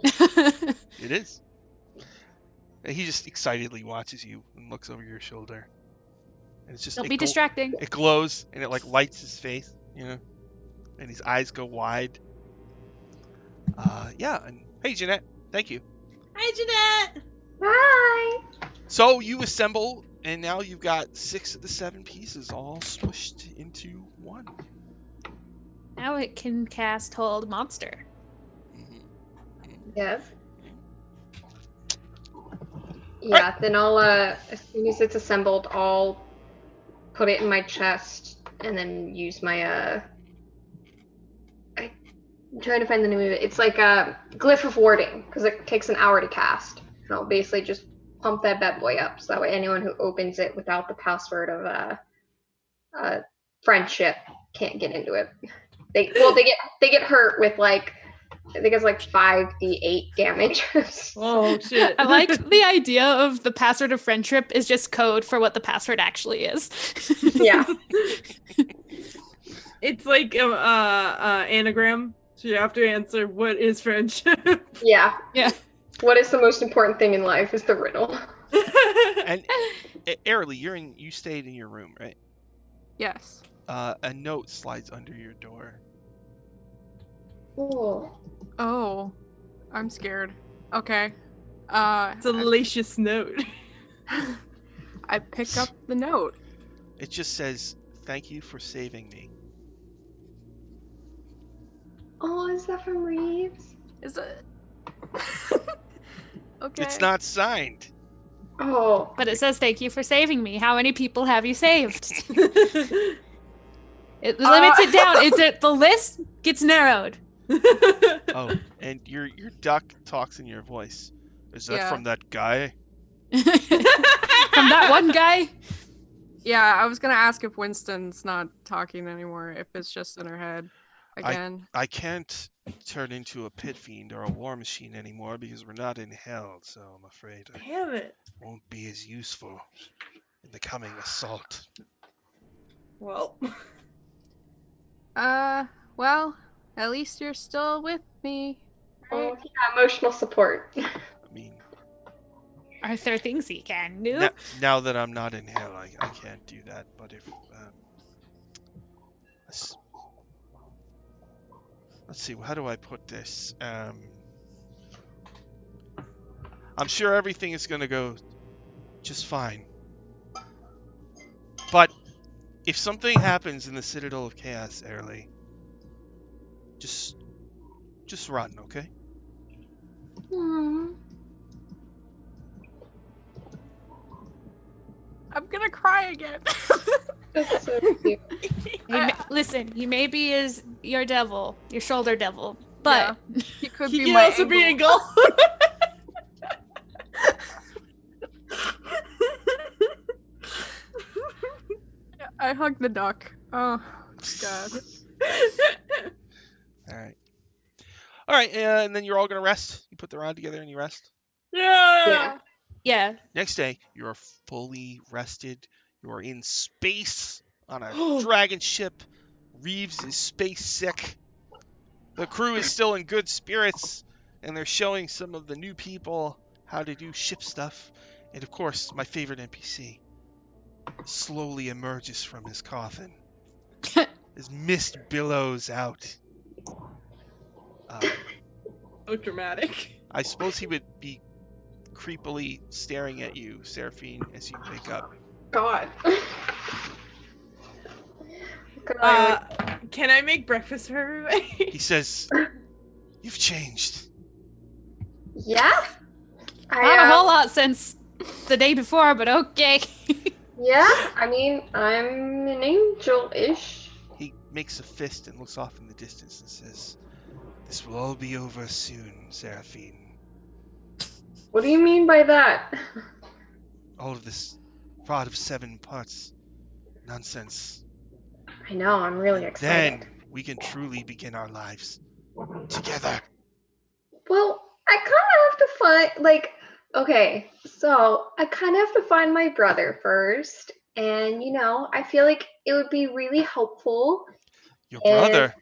It is. And he just excitedly watches you and looks over your shoulder. And it's just Don't be distracting. It glows and it like lights his face, you know, and his eyes go wide. Yeah, and hey Jeanette, thank you. Hi, Jeanette. Hi. So you assemble, and now you've got 6 of the 7 pieces all smushed into one. Now it can cast Hold Monster. Yes. Yeah, then I'll as soon as it's assembled, I'll put it in my chest and then use my I'm trying to find the name of it. It's like a glyph of warding because it takes an hour to cast. And I'll basically just pump that bad boy up so that way anyone who opens it without the password of friendship can't get into it. They get hurt with like I think it's like 5d8 damage. Oh shit! I like the idea of the password of friendship is just code for what the password actually is. Yeah. It's like anagram. So you have to answer what is friendship. Yeah. Yeah. What is the most important thing in life is the riddle. And Airly, you stayed in your room, right? Yes. A note slides under your door. Oh. Oh, I'm scared. Okay. It's a malicious note. I pick up the note. It just says, "Thank you for saving me." Oh, is that from Reeves? Is it? Okay. It's not signed. Oh. But it says, "Thank you for saving me. How many people have you saved?" It limits it down. The list gets narrowed. Oh, and your duck talks in your voice. Is that Yeah. from that guy? From that one guy. Yeah, I was gonna ask if Winston's not talking anymore, if it's just in her head again. I can't turn into a pit fiend or a war machine anymore because we're not in hell, so I'm afraid I Damn it. won't be as useful in the coming assault. Well. Well, at least you're still with me. Oh, yeah, emotional support. I mean, Arthur thinks he can do. now that I'm not in hell, I can't do that. But if let's see, how do I put this? I'm sure everything is going to go just fine. But if something happens in the Citadel of Chaos, Airly, just just run, okay? Hmm. I'm gonna cry again. That's so cute. Listen, he may be your devil, your shoulder devil, Yeah, but he could He be can my also be a angle. goal. I hugged the duck. Oh god. All right, and then you're all gonna rest. You put the rod together and you rest. Yeah. yeah. Next day, you're fully rested. You're in space on a dragon ship. Reeves is space sick. The crew is still in good spirits, and they're showing some of the new people how to do ship stuff. And of course, my favorite NPC slowly emerges from his coffin as mist billows out. So dramatic. I suppose he would be creepily staring at you, Seraphine, as you wake up. God. Can I make breakfast for everybody? He says, "You've changed." Yeah? Not a whole lot since the day before, but okay. Yeah, I mean, I'm an angel-ish. He makes a fist and looks off in the distance and says, "This will all be over soon, Seraphine. What do you mean by that? All of this rod of 7 parts nonsense. I know, I'm really excited. Then we can truly begin our lives together." Well, I kind of have to find, okay, so I kind of have to find my brother first. And, I feel like it would be really helpful. Your And- brother?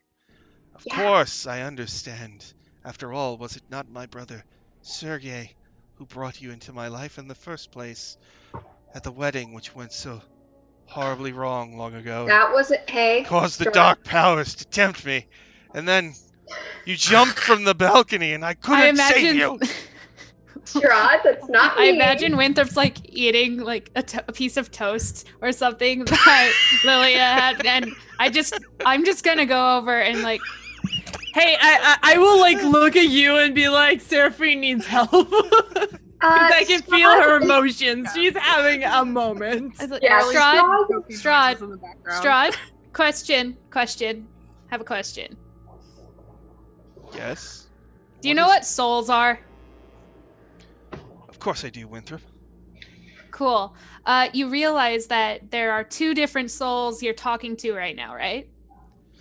Of Yeah. course, I understand. After all, was it not my brother, Sergei, who brought you into my life in the first place at the wedding which went so horribly wrong long ago? That was it. Hey. Caused the Strahd. dark powers to tempt me. And then you jumped from the balcony and I couldn't save you. Strahd, that's not I me. imagine Winthrop's eating a piece of toast or something that Lilia had, and I'm just gonna go over and Hey, I will look at you and be like, Seraphine needs help. Because I can feel her emotions. She's having a moment. Yeah, Strahd, question. Have a question. Yes. Do you know what souls are? Of course I do, Winthrop. Cool. You realize that there are 2 different souls you're talking to right now, right?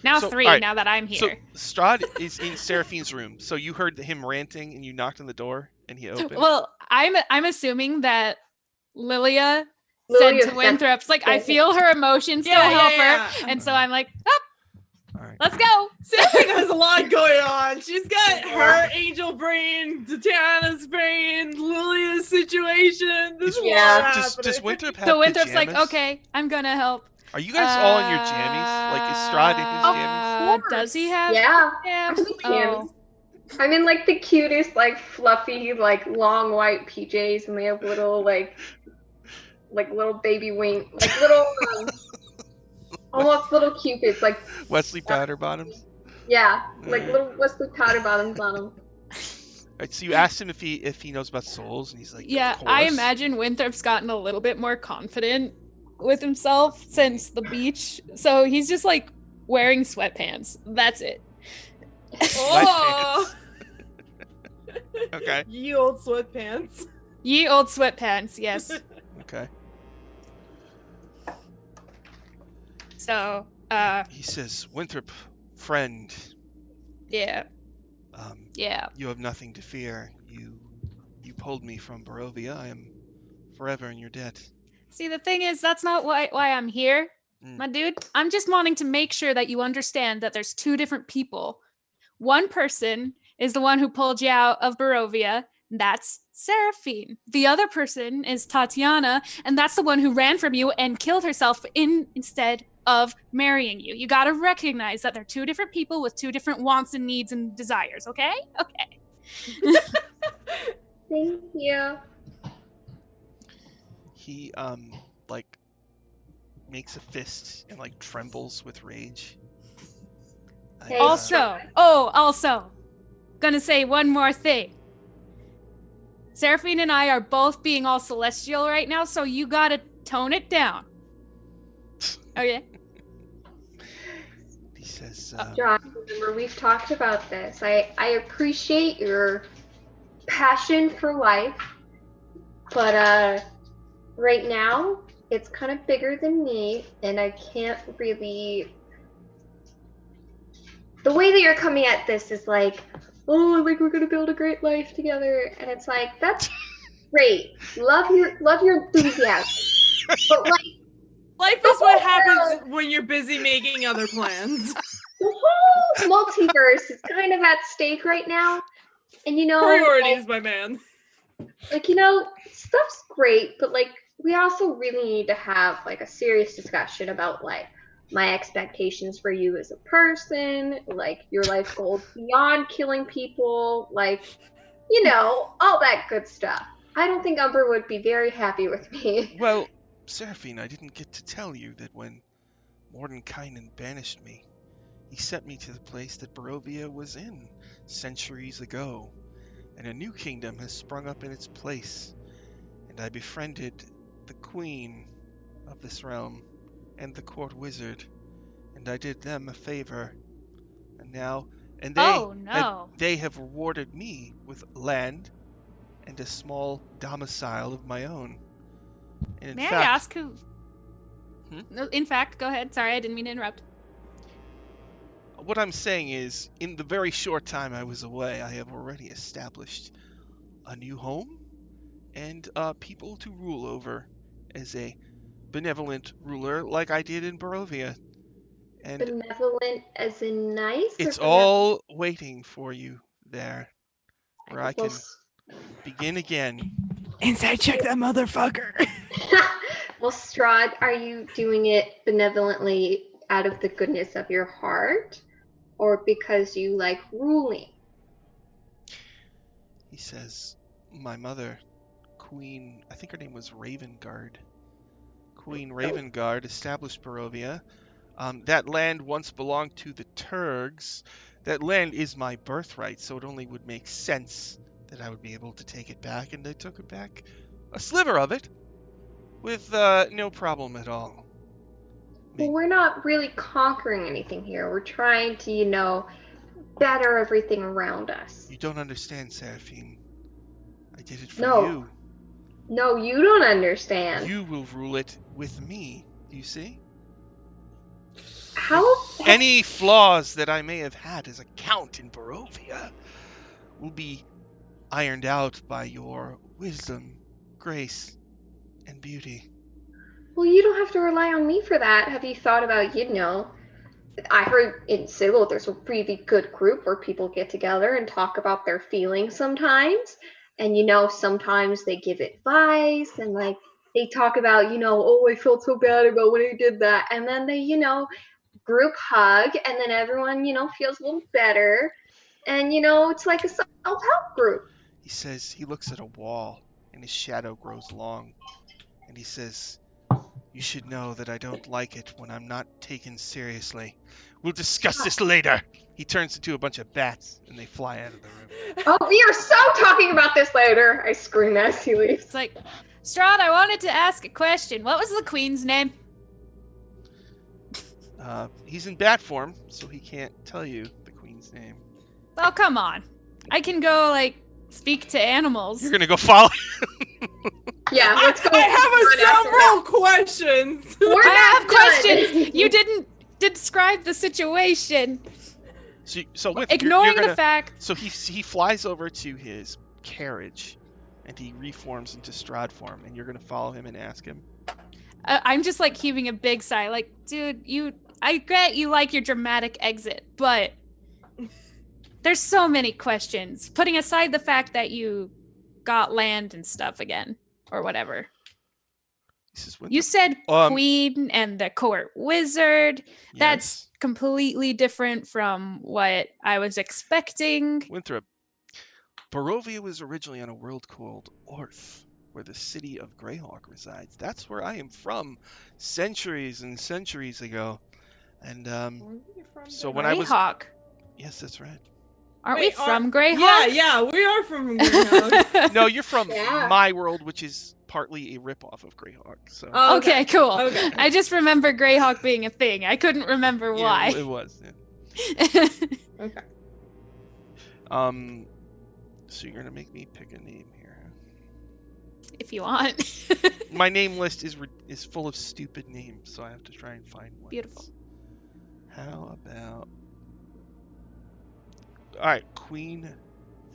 Now So, 3, all right, now that I'm here. So Strahd is in Seraphine's room. So you heard him ranting and you knocked on the door and he opened. Well, I'm assuming that Lilia said to Winthrop's I feel her emotions still help her. And so I'm like, All right. let's go. Seraphine has a lot going on. She's got her angel brain, Tatiana's brain, Lilia's situation. There's a lot Does happening. Winthrop have So Winthrop's pajamas? okay, I'm gonna help. Are you guys all in your jammies? Is Strahd in his jammies? Does he have Yeah. pajamas? Oh. I'm in the cutest, fluffy, long white PJs, and they have little little baby wing, little almost little cupids, Wesley Powder Bottoms? yeah, little Wesley Powder Bottoms on them. Right, so you asked him if he knows about souls, and he's like, Yeah, of course. I imagine Winthrop's gotten a little bit more confident with himself since the beach. So he's just wearing sweatpants. That's it. Oh! Okay. Ye old sweatpants. Ye old sweatpants, yes. Okay. So, He says, Winthrop, friend, yeah. Yeah. you have nothing to fear. You pulled me from Barovia. I am forever in your debt. See, the thing is, that's not why I'm here, Mm. my dude. I'm just wanting to make sure that you understand that there's 2 different people. One person is the one who pulled you out of Barovia. That's Seraphine. The other person is Tatiana, and that's the one who ran from you and killed herself instead of marrying you. You gotta recognize that they're 2 different people with 2 different wants and needs and desires, okay? Okay. Thank you. He makes a fist and trembles with rage. Hey, Also, gonna say one more thing. Seraphine and I are both being all celestial right now, so you gotta tone it down. Okay? He says, John, remember we've talked about this. I appreciate your passion for life, but right now it's kind of bigger than me, and I can't really. The way that you're coming at this is like, oh, like we're gonna build a great life together, and it's like that's great. Love your enthusiasm, but like Life is what happens when you're busy making other plans. the whole multiverse is kind of at stake right now, and Priorities, my man. like stuff's great, but like we also really need to have like a serious discussion about like my expectations for you as a person, like your life goals beyond killing people, like all that good stuff. I don't think Umber would be very happy with me. well, Seraphine, I didn't get to tell you that when Mordenkainen banished me, he sent me to the place that Barovia was in centuries ago, and a new kingdom has sprung up in its place, and I befriended the queen of this realm and the court wizard, and I did them a favor, and they have rewarded me with land and a small domicile of my own. And May I ask who? No, in fact, go ahead. Sorry, I didn't mean to interrupt. What I'm saying is, in the very short time I was away, I have already established a new home and people to rule over as a benevolent ruler like I did in Barovia. And benevolent as in nice? It's all waiting for you there, where I can begin again. Inside check that motherfucker. Well, Strahd, are you doing it benevolently out of the goodness of your heart, or because you like ruling? He says, my mother, Queen, I think her name was Ravengard. Queen Ravengard established Barovia. That land once belonged to the Turgs. That land is my birthright, so it only would make sense that I would be able to take it back, and I took it back. A sliver of it, with no problem at all. Well, we're not really conquering anything here. We're trying to, better everything around us. You don't understand, Seraphine. I did it for you. No, you don't understand. You will rule it with me, do you see? How? Any flaws that I may have had as a count in Barovia will be ironed out by your wisdom, grace, and beauty. Well, you don't have to rely on me for that. Have you thought about, I heard in Sigil there's a really good group where people get together and talk about their feelings sometimes. And, sometimes they give advice and, like, they talk about, oh, I felt so bad about when I did that. And then they, group hug, and then everyone, feels a little better. And, it's like a self-help group. He says he looks at a wall, and his shadow grows long. And he says, you should know that I don't like it when I'm not taken seriously. We'll discuss this later. He turns into a bunch of bats, and they fly out of the room. Oh, we are so talking about this later. I scream as he leaves. It's like, Strahd, I wanted to ask a question. What was the queen's name? He's in bat form, so he can't tell you the queen's name. Oh, come on. I can go, speak to animals. You're gonna go follow Yeah, let's go. I have several questions. I have questions. You didn't describe the situation. So with ignoring the fact. So he flies over to his carriage, and he reforms into Strahd form, and you're gonna follow him and ask him. I'm just heaving a big sigh. Dude, I get you like your dramatic exit, but there's so many questions. Putting aside the fact that you got land and stuff again, or whatever. You said queen and the court wizard. Yes. That's completely different from what I was expecting. Winthrop, Barovia was originally on a world called Orth, where the city of Greyhawk resides. That's where I am from, centuries and centuries ago. And so when Greyhawk. Yes, that's right. Aren't we from Greyhawk? Yeah, we are from Greyhawk. No, you're from Yeah. my world, which is partly a ripoff of Greyhawk. So Oh, Okay, cool. Okay. I just remember Greyhawk being a thing. I couldn't remember yeah, why. it was. Yeah. Okay. So you're gonna make me pick a name here. If you want. My name list is full of stupid names, so I have to try and find one. Beautiful. How about? All right, Queen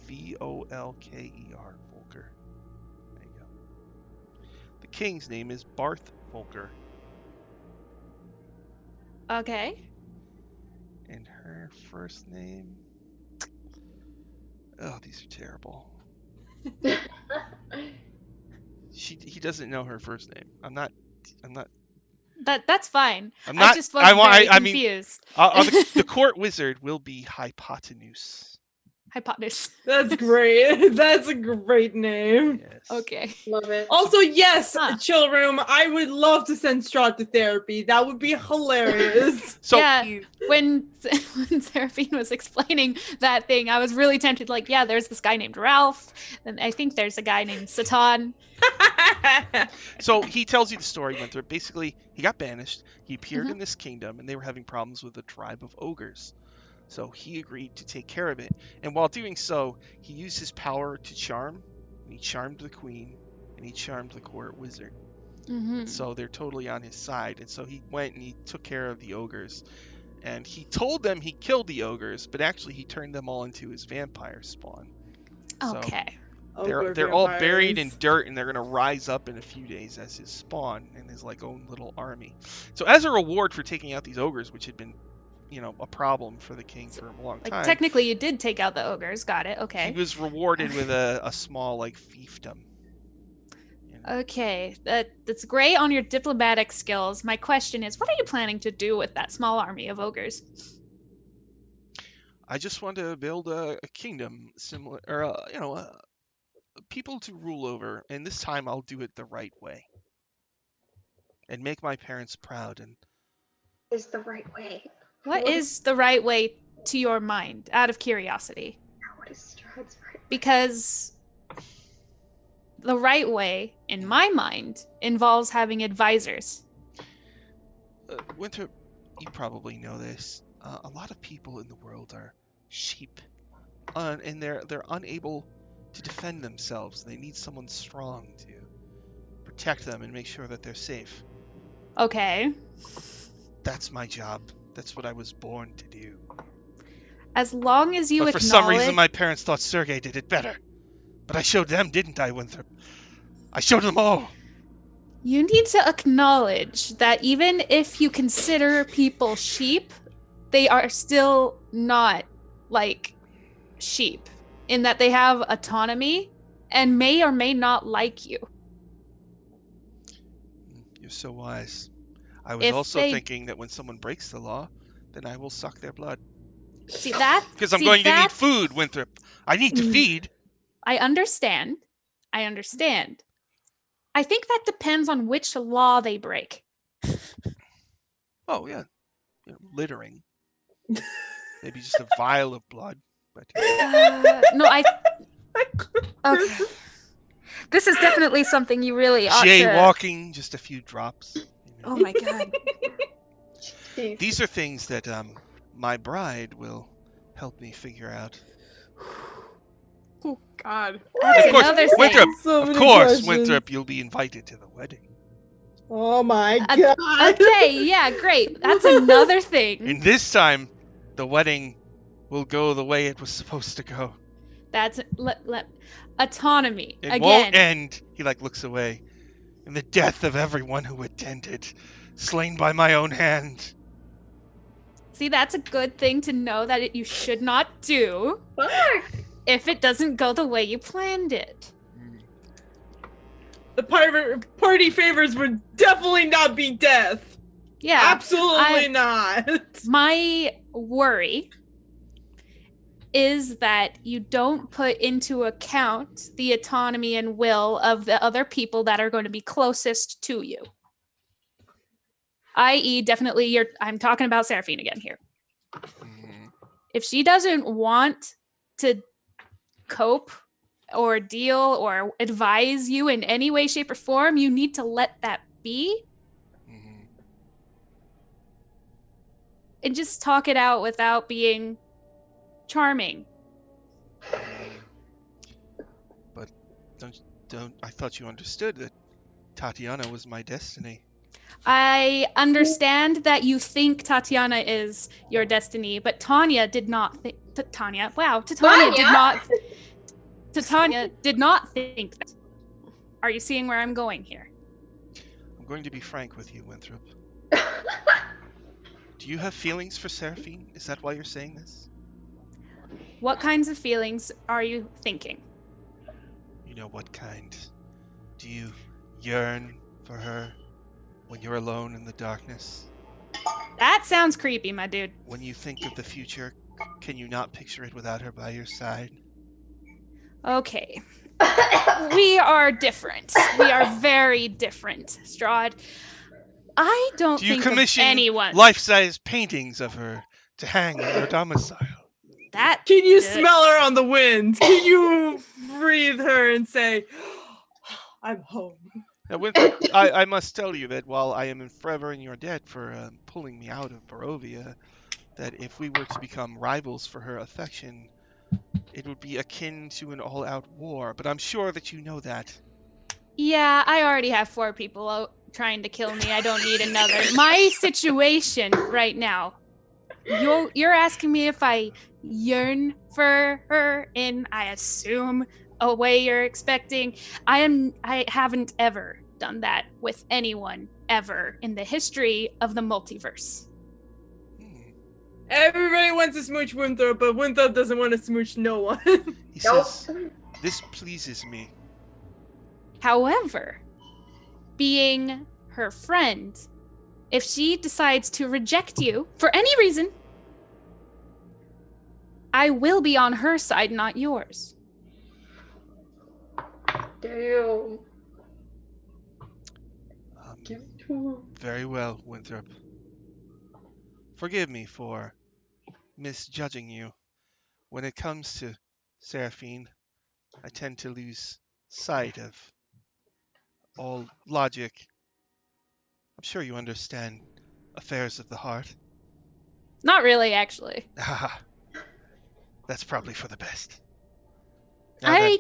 Volker. Volker. There you go. The king's name is Barth Volker, Okay. and her first name. Oh, these are terrible. He doesn't know her first name. I'm not. That's fine. I'm not. I just was very I mean, confused. the court wizard will be Hypotenuse. Hypotenuse. That's great. That's a great name. Yes. Okay. Love it. Also, yes, Huh. chill room. I would love to send Strahd to therapy. That would be hilarious. So yeah, when Seraphine was explaining that thing, I was really tempted. Like, yeah, there's this guy named Ralph, and I think there's a guy named Satan. So he tells you the story, Winthrop. Basically, he got banished. He appeared in this kingdom, and they were having problems with a tribe of ogres. So he agreed to take care of it. And while doing so, he used his power to charm. And he charmed the queen, and he charmed the court wizard. Mm-hmm. So they're totally on his side. And so he went and he took care of the ogres. And he told them he killed the ogres, but actually he turned them all into his vampire spawn. So Okay. they're all buried in dirt, and they're gonna rise up in a few days as his spawn and his own little army. So as a reward for taking out these ogres, which had been, a problem for the king for a long time. Technically, you did take out the ogres. Got it. Okay. He was rewarded with a small fiefdom. Okay, that's great on your diplomatic skills. My question is, what are you planning to do with that small army of ogres? I just want to build a kingdom similar, or people to rule over, and this time I'll do it the right way, and make my parents proud. And Is the right way. What is the right way to your mind, out of curiosity? What is Strahd's right? Because the right way, in my mind, involves having advisors. Winter, you probably know this. A lot of people in the world are sheep, and they're unable to defend themselves. They need someone strong to protect them and make sure that they're safe. Okay. That's my job. That's what I was born to do. As long as you But acknowledge... for some reason, my parents thought Sergei did it better. But I showed them, didn't I, Winthrop? I showed them all. You need to acknowledge that even if you consider people sheep, they are still not like sheep, in that they have autonomy and may or may not like you. You're so wise. I was also thinking that when someone breaks the law, then I will suck their blood. See that? Because I'm going to need food, Winthrop. I need to feed. I understand. I think that depends on which law they break. Oh, yeah. Littering. Maybe just a vial of blood. But Okay. This is definitely something you really ought to... Jaywalking, just a few drops. Oh my god. These are things that my bride will help me figure out. Oh God. That's Of course, another thing. Winthrop. So Of many course, questions. Winthrop, you'll be invited to the wedding. Oh my god. Okay, yeah, great. That's another thing. And this time, the wedding will go the way it was supposed to go. That's autonomy. It Again. won't end. He looks away. In the death of everyone who attended, slain by my own hand. See, that's a good thing to know that you should not do. Fuck. If it doesn't go the way you planned it. The party favors would definitely not be death. Yeah. Absolutely not. My worry is that you don't put into account the autonomy and will of the other people that are going to be closest to you. I.e., definitely I'm talking about Seraphine again here. If she doesn't want to cope or deal or advise you in any way, shape, or form, you need to let that be and just talk it out without being charming. But don't I thought you understood that Tatiana was my destiny. I understand that you think Tatiana is your destiny, but Tanya did not think Tanya did not think that. Are you seeing where I'm going here? I'm going to be frank with you, Winthrop. Do you have feelings for Seraphine? Is that why you're saying this? What kinds of feelings are you thinking? You know what kind. Do you yearn for her when you're alone in the darkness? That sounds creepy, my dude. When you think of the future, can you not picture it without her by your side? Okay. We are different. We are very different, Strahd. I don't Do you think of commission anyone. life-size paintings of her to hang in your domicile? That Can you smell her on the wind? Can you breathe her and say, I'm home? Now, Winthrop, I must tell you that while I am forever in your debt for pulling me out of Barovia, that if we were to become rivals for her affection, it would be akin to an all-out war. But I'm sure that you know that. Yeah, I already have 4 people out trying to kill me. I don't need another. My situation right now, you're asking me if I yearn for her in, I assume, a way you're expecting. I haven't ever done that with anyone ever in the history of the multiverse. Everybody wants to smooch Winthrop, but Winthrop doesn't want to smooch no one. He says, this pleases me. However, being her friend, if she decides to reject you for any reason, I will be on her side, not yours. Damn. Very well, Winthrop. Forgive me for misjudging you. When it comes to Seraphine, I tend to lose sight of all logic. I'm sure you understand affairs of the heart. Not really, actually. That's probably for the best. Now that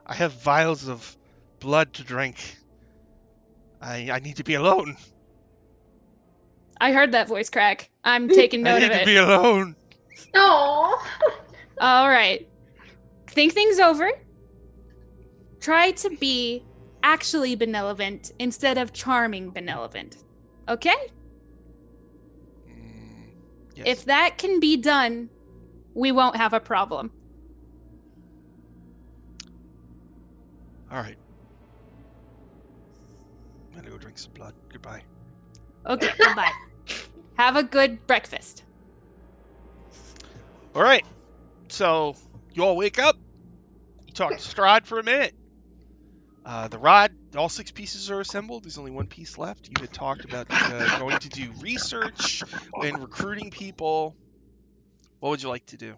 I have vials of blood to drink, I need to be alone. I heard that voice crack. I'm taking note of it. I need to be alone. No. All right. Think things over. Try to be actually benevolent instead of charming benevolent. Okay? Yes. If that can be done, we won't have a problem. All right. I'm gonna go drink some blood. Goodbye. Okay, goodbye. Have a good breakfast. All right. So you all wake up. You talk to Strahd for a minute. The rod, all 6 pieces are assembled. There's only 1 piece left. You had talked about going to do research and recruiting people. What would you like to do?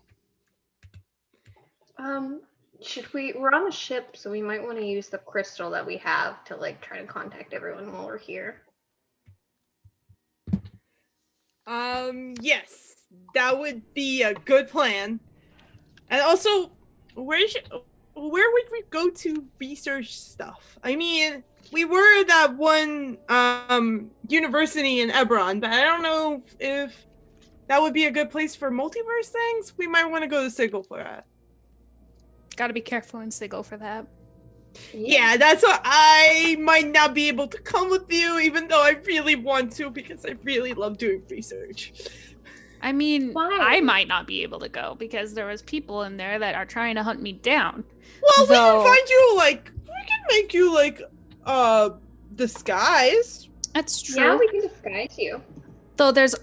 We're on a ship, so we might want to use the crystal that we have to like try to contact everyone while we're here. Yes, that would be a good plan. And also, where would we go to research stuff? I mean, we were at that one university in Ebron, but I don't know if that would be a good place for multiverse things. We might want to go to Sigil for that. Gotta be careful in Sigil for that. Yeah, that's why I might not be able to come with you, even though I really want to, because I really love doing research. I mean, Why? I might not be able to go because there was people in there that are trying to hunt me down. Well, we can find you, we can make you, disguise. That's true. Yeah, we can disguise you. Though there's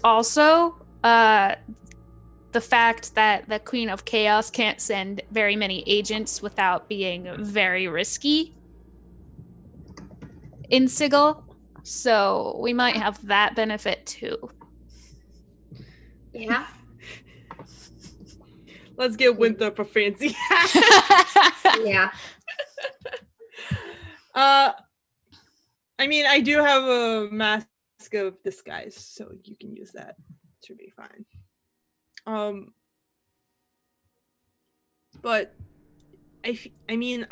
also the fact that the Queen of Chaos can't send very many agents without being very risky in Sigil. So we might have that benefit too. Yeah. Let's get Winthrop a fancy hat. Yeah. I mean, I do have a mask of disguise, so you can use that. Should be fine. But I mean,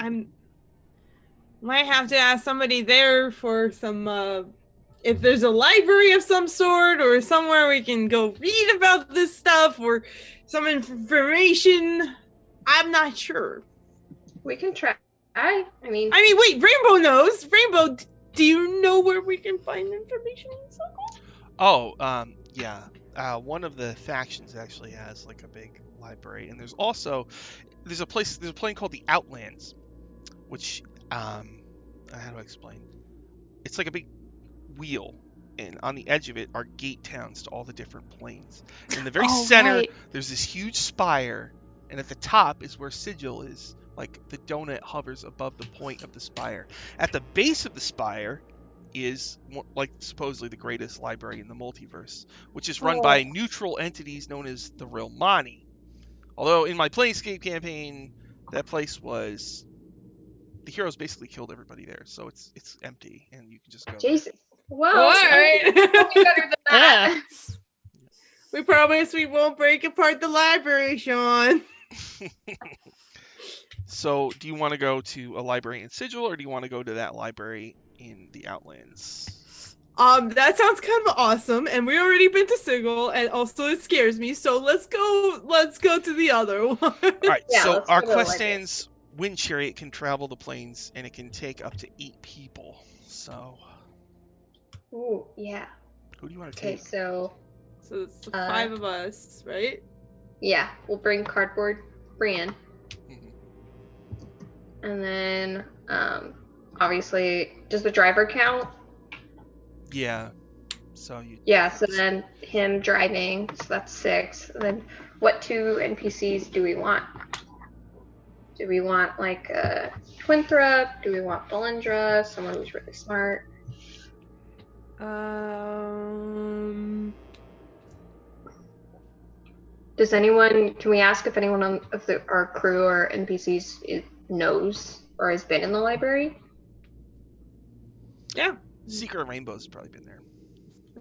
might have to ask somebody there for some if there's a library of some sort or somewhere we can go read about this stuff or some information. I'm not sure. We can try. I mean, wait, Rainbow knows. Rainbow, do you know where we can find information in Circle? Oh, yeah. One of the factions actually has like a big library, and there's a plane called the Outlands, which how do I explain? It's like a big wheel, and on the edge of it are gate towns to all the different planes. In the very center, right. there's this huge spire, and at the top is where Sigil is. Like the donut hovers above the point of the spire. At the base of the spire is like supposedly the greatest library in the multiverse, which is run by neutral entities known as the Realmani. Although in my Planescape campaign, that place was the heroes basically killed everybody there, so it's empty and you can just go. Jesus. Well, All right. better than that. We promise we won't break apart the library, Sean. So, do you want to go to a library in Sigil, or do you want to go to that library in the Outlands? That sounds kind of awesome, and we already been to Sigil, and also it scares me. So let's go to the other one. All right. Yeah, so let's our go to the quest library. stands. Wind chariot can travel the plains, and it can take up to 8 people. So, Ooh, yeah. who do you want to Okay, take? so it's the 5 of us, right? yeah, we'll bring cardboard Brienne. Mhm. And then, obviously, does the driver count? Yeah. So you. Yeah, so then him driving, so that's 6. And then what 2 NPCs do we want? Do we want, like, Twinthrop? Do we want Belindra? Someone who's really smart? Does anyone, can we ask if anyone of our crew or NPCs knows or has been in the library? Yeah. Secret Rainbow's probably been there.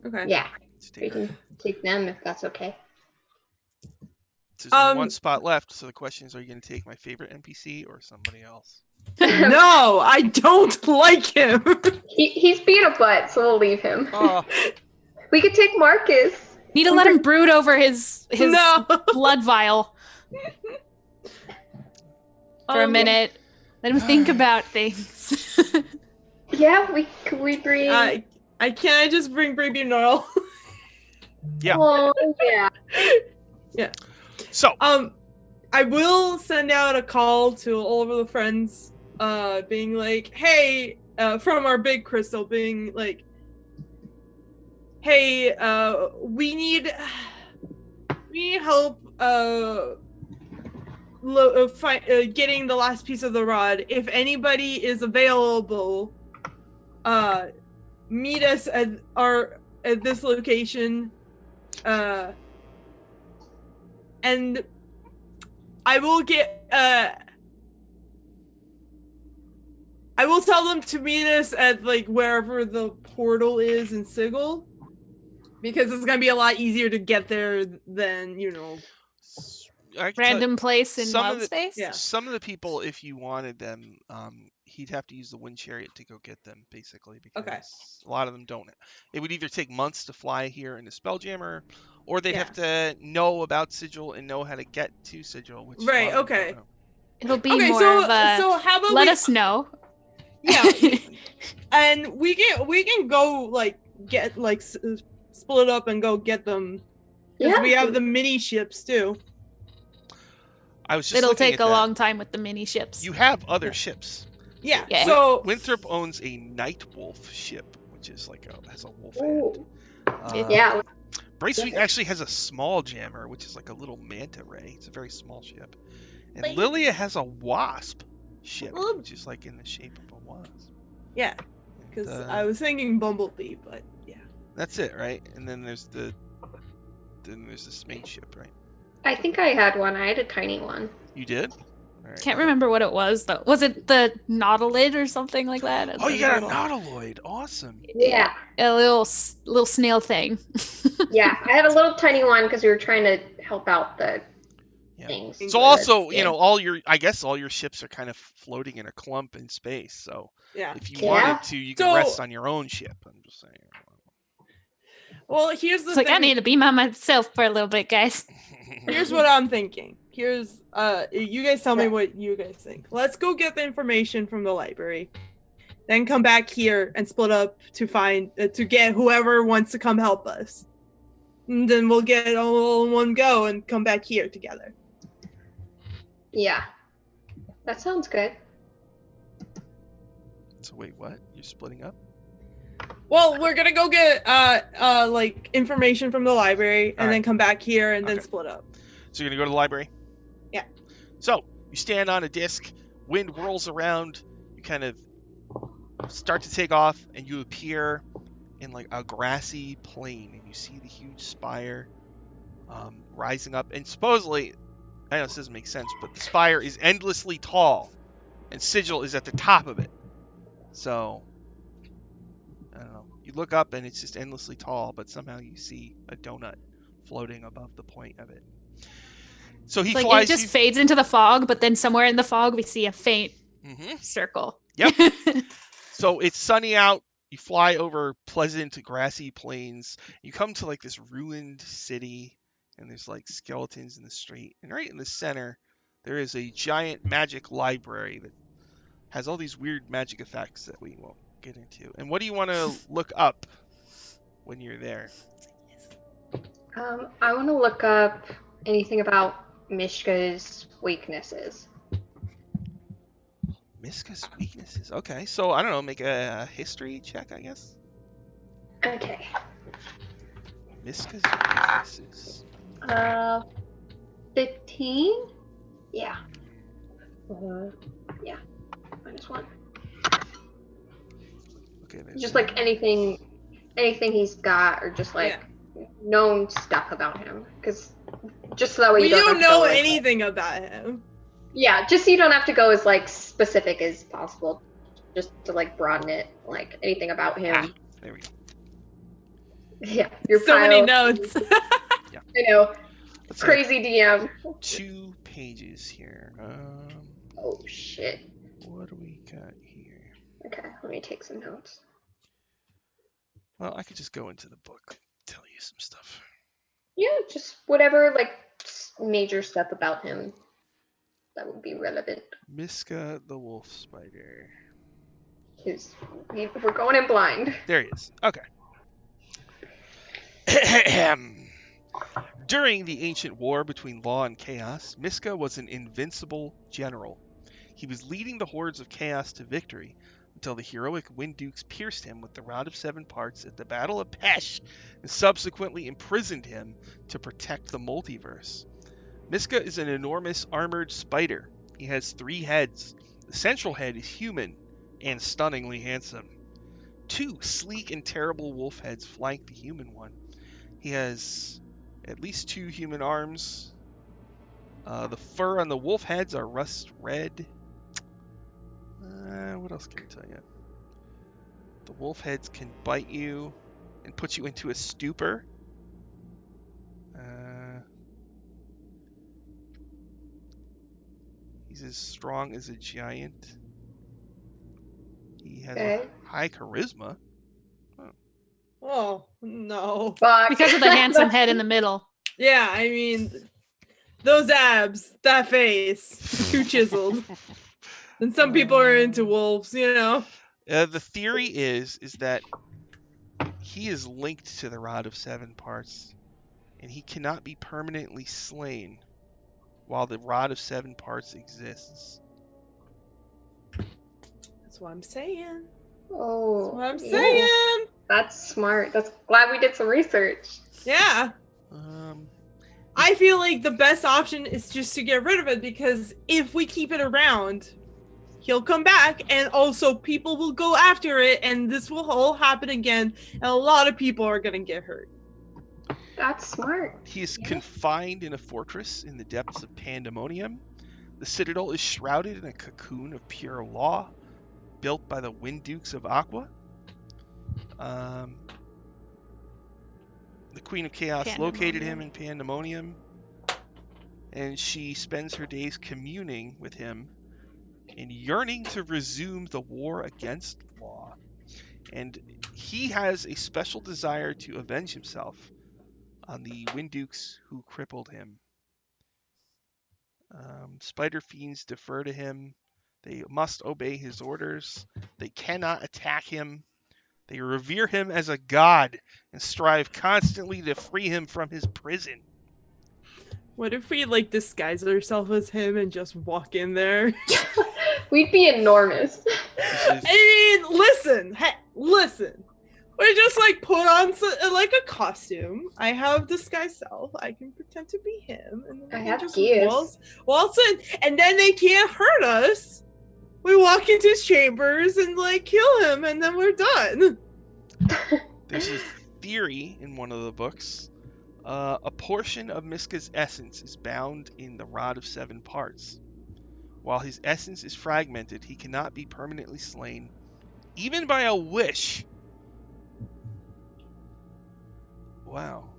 Okay. Yeah, Let's we take her. can take them if that's okay. There's only one spot left, so the question is, are you going to take my favorite NPC or somebody else? No, I don't like him. He's beat a butt, so we'll leave him. Oh, We could take Marcus. Need to let him brood over his No. blood vial for a minute. Let him think about things. Yeah, can we bring? I just bring Baby Gnarl. yeah. Oh, yeah. Yeah. So, I will send out a call to all of the friends, being like, hey, from our big crystal, being like, hey, we need help getting the last piece of the rod. If anybody is available, meet us at this location, and I will I will tell them to meet us at like wherever the portal is in Sigil, because it's gonna be a lot easier to get there than, Random place in some wild of the- space? Yeah. some of the people, if you wanted them, he'd have to use the wind chariot to go get them, basically, because a lot of them don't. It would either take months to fly here in the Spelljammer, or they'd have to know about Sigil and know how to get to Sigil. Which Right, a lot of them okay. don't know. It'll be Okay, more so of a so how about let us know. Yeah, and we can go like get like split up and go get them, because we have the mini ships too. I was just It'll looking take at a that. long time with the mini ships. You have other ships. Yeah. Yeah. So Winthrop owns a Night Wolf ship, which is like has a wolf Ooh. hand. Yeah. Braceweek actually has a small jammer, which is like a little manta ray. It's a very small ship. And Lilia has a wasp ship, which is like in the shape of a wasp. yeah, because And, I was thinking Bumblebee, but yeah. that's it, right? And then there's this main ship, right? I think I had one. I had a tiny one. You did? All right. Can't remember what it was though. Was it the nautilid or something like that? Oh, you got a nautiloid. Awesome. Yeah. A little snail thing. Yeah, I had a little tiny one because we were trying to help out the things. So also, all your ships are kind of floating in a clump in space. So if you wanted to, you can rest on your own ship. I'm just saying. Well, here's the It's thing. like I need to be by myself for a little bit, guys. Here's what I'm thinking. Here's you guys tell me what you guys think. Let's go get the information from the library. Then come back here and split up to find to get whoever wants to come help us. And then we'll get it all in one go and come back here together. Yeah. That sounds good. So wait, what? You're splitting up? Well, we're gonna go get like information from the library and then come back here and then split up. So you're gonna go to the library? Yeah. So you stand on a disc, wind whirls around, you kind of start to take off, and you appear in like a grassy plain, and you see the huge spire rising up, and supposedly, I know this doesn't make sense, but the spire is endlessly tall, and Sigil is at the top of it. So I don't know. You look up and it's just endlessly tall, but somehow you see a donut floating above the point of it. So he flies. It just fades into the fog, but then somewhere in the fog we see a faint circle. Yep. So it's sunny out. You fly over pleasant grassy plains. You come to like this ruined city, and there's like skeletons in the street. And right in the center, there is a giant magic library that has all these weird magic effects that we won't get into. And what do you want to look up when you're there? I want to look up anything about Mishka's weaknesses. Mishka's weaknesses. Okay, so I don't know. Make a history check, I guess. Okay. Mishka's weaknesses. 15. Yeah. Yeah. -1. Okay. Just like anything he's got, or just like known stuff about him, because just so that way we you don't know anything about him. Yeah, just so you don't have to go as like specific as possible, just to like broaden it, like anything about him. There we go. Yeah, your so many notes. Yeah. I know. Let's Crazy DM. 2 pages here. Oh shit. What do we got here? Okay, let me take some notes. Well, I could just go into the book and tell you some stuff. Yeah, just whatever like major stuff about him that would be relevant. Mishka the wolf spider. We're going in blind. There he is. Okay. During the ancient war between law and chaos, Mishka was an invincible general. He was leading the hordes of chaos to victory until the heroic Wind Dukes pierced him with the Rod of 7 Parts at the Battle of Pesh and subsequently imprisoned him to protect the multiverse. Mishka is an enormous armored spider. He has 3 heads. The central head is human and stunningly handsome. 2 sleek and terrible wolf heads flank the human one. He has at least 2 human arms. The fur on the wolf heads are rust red. What else can I tell you? The wolf heads can bite you and put you into a stupor. He's as strong as a giant. He has a high charisma. Oh, no. Fuck. Because of the handsome head in the middle. Yeah, I mean, those abs, that face, too chiseled. And some people are into wolves, you know. The theory is that he is linked to the Rod of 7 Parts, and he cannot be permanently slain while the Rod of 7 Parts exists. That's what I'm saying. Oh, That's what I'm saying. That's smart. That's glad we did some research. Yeah. I feel like the best option is just to get rid of it, because if we keep it around, he'll come back, and also people will go after it, and this will all happen again, and a lot of people are gonna get hurt. That's smart. He is confined in a fortress in the depths of Pandemonium. The Citadel is shrouded in a cocoon of pure law, built by the Wind Dukes of Aqua. The Queen of Chaos located him in Pandemonium, and she spends her days communing with him and yearning to resume the war against law. And he has a special desire to avenge himself on the Wind Dukes who crippled him. Spider Fiends defer to him. They must obey his orders. They cannot attack him. They revere him as a god and strive constantly to free him from his prison. What if we like disguise ourselves as him and just walk in there? We'd be enormous. I mean, listen. We just like put on like a costume. I have disguise self. I can pretend to be him, and then I we have just gears. waltz in, and then they can't hurt us. We walk into his chambers and like kill him, and then we're done. There's a theory in one of the books. A portion of Miska's essence is bound in the Rod of 7 Parts. While his essence is fragmented, he cannot be permanently slain, even by a wish. Wow.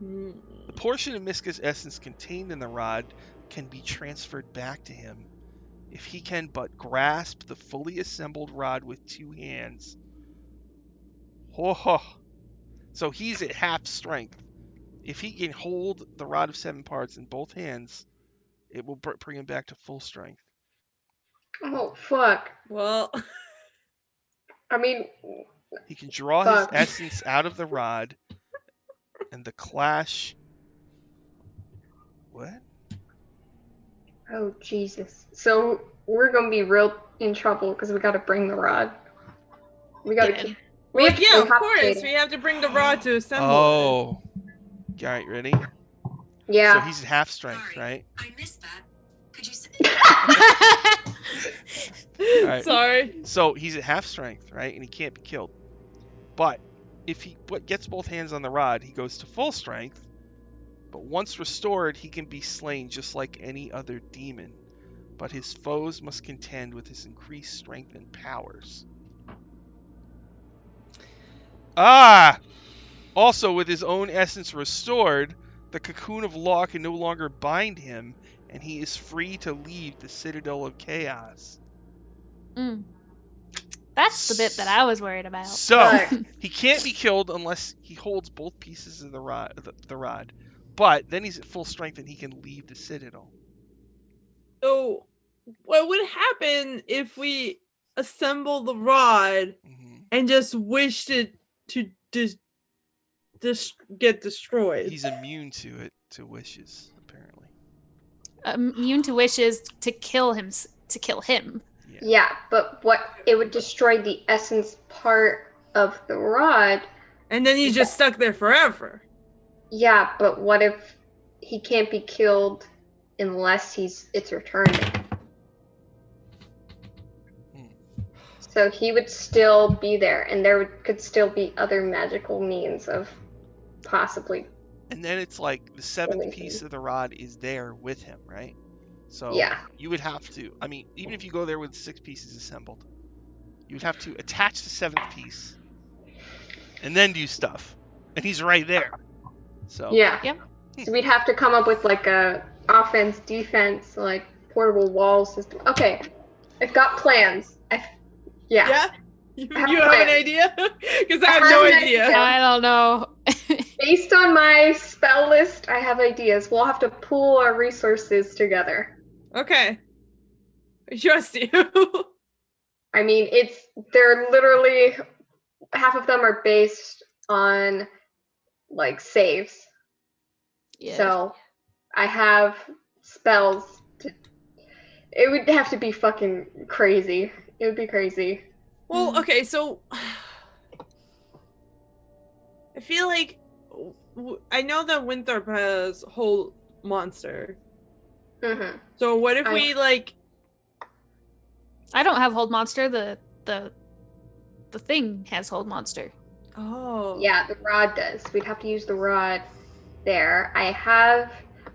The portion of Miska's essence contained in the rod can be transferred back to him if he can but grasp the fully assembled rod with 2 hands. Oh. So he's at half strength. If he can hold the Rod of 7 Parts in both hands, it will bring him back to full strength. Oh, fuck. Well, I mean... He can draw his essence out of the rod, and the clash... What? Oh, Jesus. So, we're gonna be real in trouble, because we gotta bring the rod. We gotta keep... of course. We have to bring the rod to assemble it. Oh. Alright, ready? Yeah. So he's at half strength, right? I missed that. Could you say Right. Sorry. So he's at half strength, right? And he can't be killed. But if he gets both hands on the rod, he goes to full strength. But once restored, he can be slain just like any other demon. But his foes must contend with his increased strength and powers. Also, with his own essence restored, the cocoon of law can no longer bind him, and he is free to leave the Citadel of Chaos. That's the bit that I was worried about. So, he can't be killed unless he holds both pieces of the rod. But then he's at full strength and he can leave the Citadel. So, what would happen if we assemble the rod and just wished it to get destroyed? He's immune to wishes, apparently. Immune to wishes to kill him. Yeah, but it would destroy the essence part of the rod. And then he's just stuck there forever. Yeah, but what if he can't be killed unless it's returned? So he would still be there, and there could still be other magical means of possibly. And then it's like the 7th piece of the rod is there with him, right? So you would have to, I mean, even if you go there with 6 pieces assembled, you would have to attach the 7th piece and then do stuff. And he's right there. So So we'd have to come up with like a offense, defense, like portable wall system. Okay, I've got plans. Yeah? You have an idea? Because I have no idea. I don't know. Based on my spell list, I have ideas. We'll have to pool our resources together. Okay. I trust you. I mean, they're literally, half of them are based on, like, saves. Yeah. So, I have spells. It would have to be fucking crazy. It would be crazy. Well, okay, so I feel like I know that Winthrop has Hold Monster. Mm-hmm. So what if we like? I don't have Hold Monster. The thing has Hold Monster. Oh. Yeah, the rod does. We'd have to use the rod. there.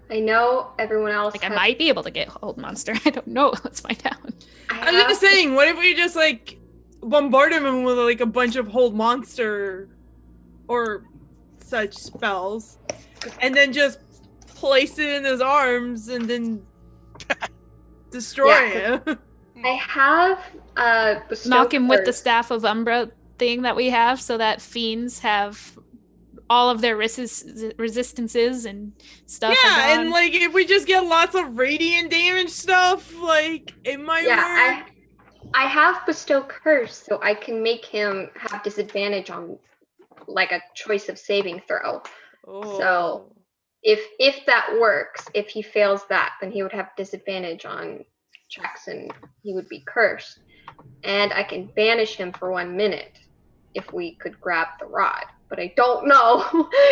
I know everyone else. Like, I might be able to get hold monster. I don't know. Let's find out. I was just saying, what if we just like bombard him with like a bunch of hold monster or such spells, and then just place it in his arms and then destroy him? I have knock him with the staff of Umbra thing that we have, so that fiends have all of their resistances and stuff. Yeah, and like if we just get lots of radiant damage stuff, like it might work. I have bestow curse, so I can make him have disadvantage on like a choice of saving throw. So if that works, if he fails that, then he would have disadvantage on checks and he would be cursed. And I can banish him for 1 minute if we could grab the rod. But I don't know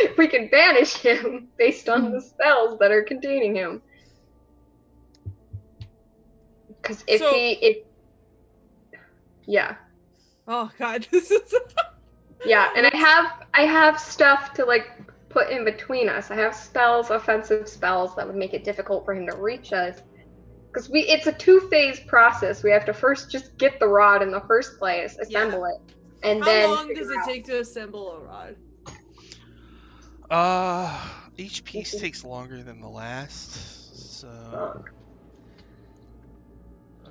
if we can banish him based on the spells that are containing him. Because yeah. Oh god, this is. Yeah, and I have stuff to like put in between us. I have spells, offensive spells that would make it difficult for him to reach us. Because it's a 2-phase process. We have to first just get the rod in the first place, assemble it, and then. How long does it take to assemble a rod? Each piece takes longer than the last.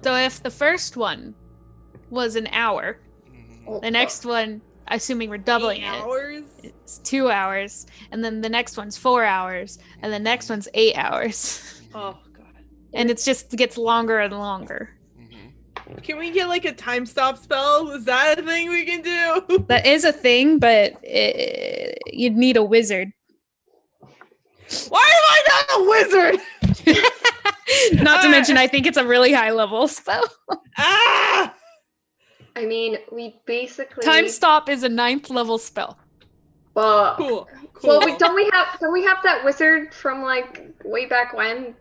So if the first one was an hour, the next one, assuming we're doubling it's 2 hours, and then the next one's 4 hours, and the next one's 8 hours. Oh god. And it just gets longer and longer. Can we get like a time stop spell? Is that a thing we can do? That is a thing, but you'd need a wizard. Why am I not a wizard? Not to mention, I think it's a really high level spell. I mean, we basically time stop is a 9th level spell. Cool. Well, don't we have that wizard from like way back when,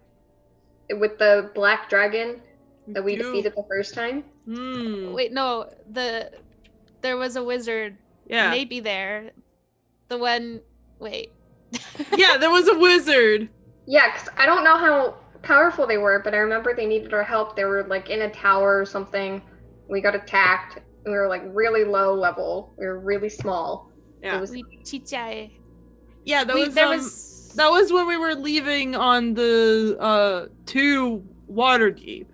with the black dragon that we defeated the first time? Wait, no, there was a wizard. Yeah, maybe there. The one. Wait. Yeah, there was a wizard. Yeah, because I don't know how powerful they were, but I remember they needed our help. They were like in a tower or something. We got attacked. We were like really low level. We were really small. Yeah. Yeah, that was when we were leaving on the 2 Waterdeep.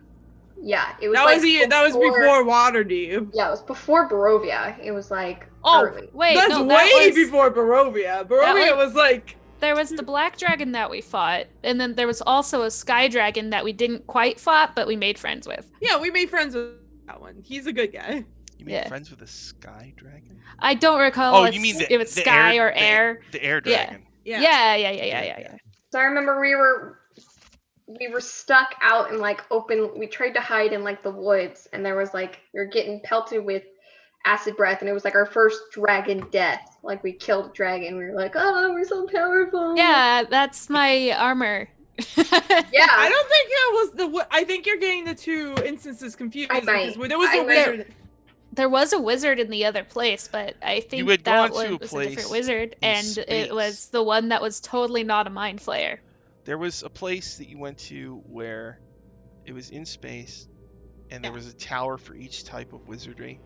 Yeah, it was. That was before Waterdeep. Yeah, it was before Barovia. It was like. Early. Wait, that's way before Barovia. Barovia was like. There was the black dragon that we fought, and then there was also a sky dragon that we didn't quite fought, but we made friends with. Yeah, we made friends with that one. He's a good guy. You made friends with a sky dragon? I don't recall you mean if it's sky or air. The air dragon. Yeah. So I remember we were stuck out in like open. We tried to hide in like the woods, and there was like we were getting pelted with acid breath, and it was like our first dragon death. Like we killed a dragon. We were like, oh, we're so powerful. Yeah, that's my armor. Yeah, I don't think that was I think you're getting the 2 instances confused. Because there was a wizard. There was a wizard in the other place, but I think that was a different wizard, and it was the one that was totally not a mind flayer. There was a place that you went to where it was in space, and there was a tower for each type of wizardry,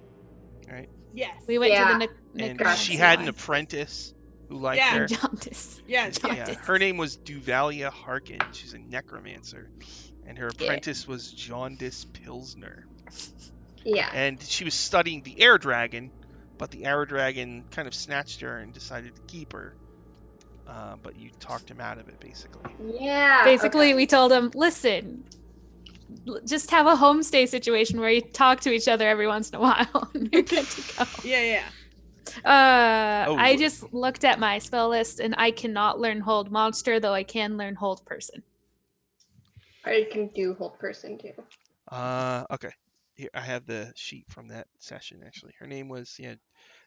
right? Yes. We went to the and she had an apprentice who liked her. Jaundice. Yes. Her name was Duvalia Harkin. She's a necromancer, and her apprentice was Jaundice Pilsner. Yeah. And she was studying the air dragon, but the air dragon kind of snatched her and decided to keep her. But you talked him out of it, basically. Yeah. Basically, we told him, listen, just have a homestay situation where you talk to each other every once in a while, and you're good to go. Yeah. I just looked at my spell list, and I cannot learn Hold Monster, though I can learn Hold Person. I can do Hold Person, too. Okay. Here, I have the sheet from that session, actually. Her name was,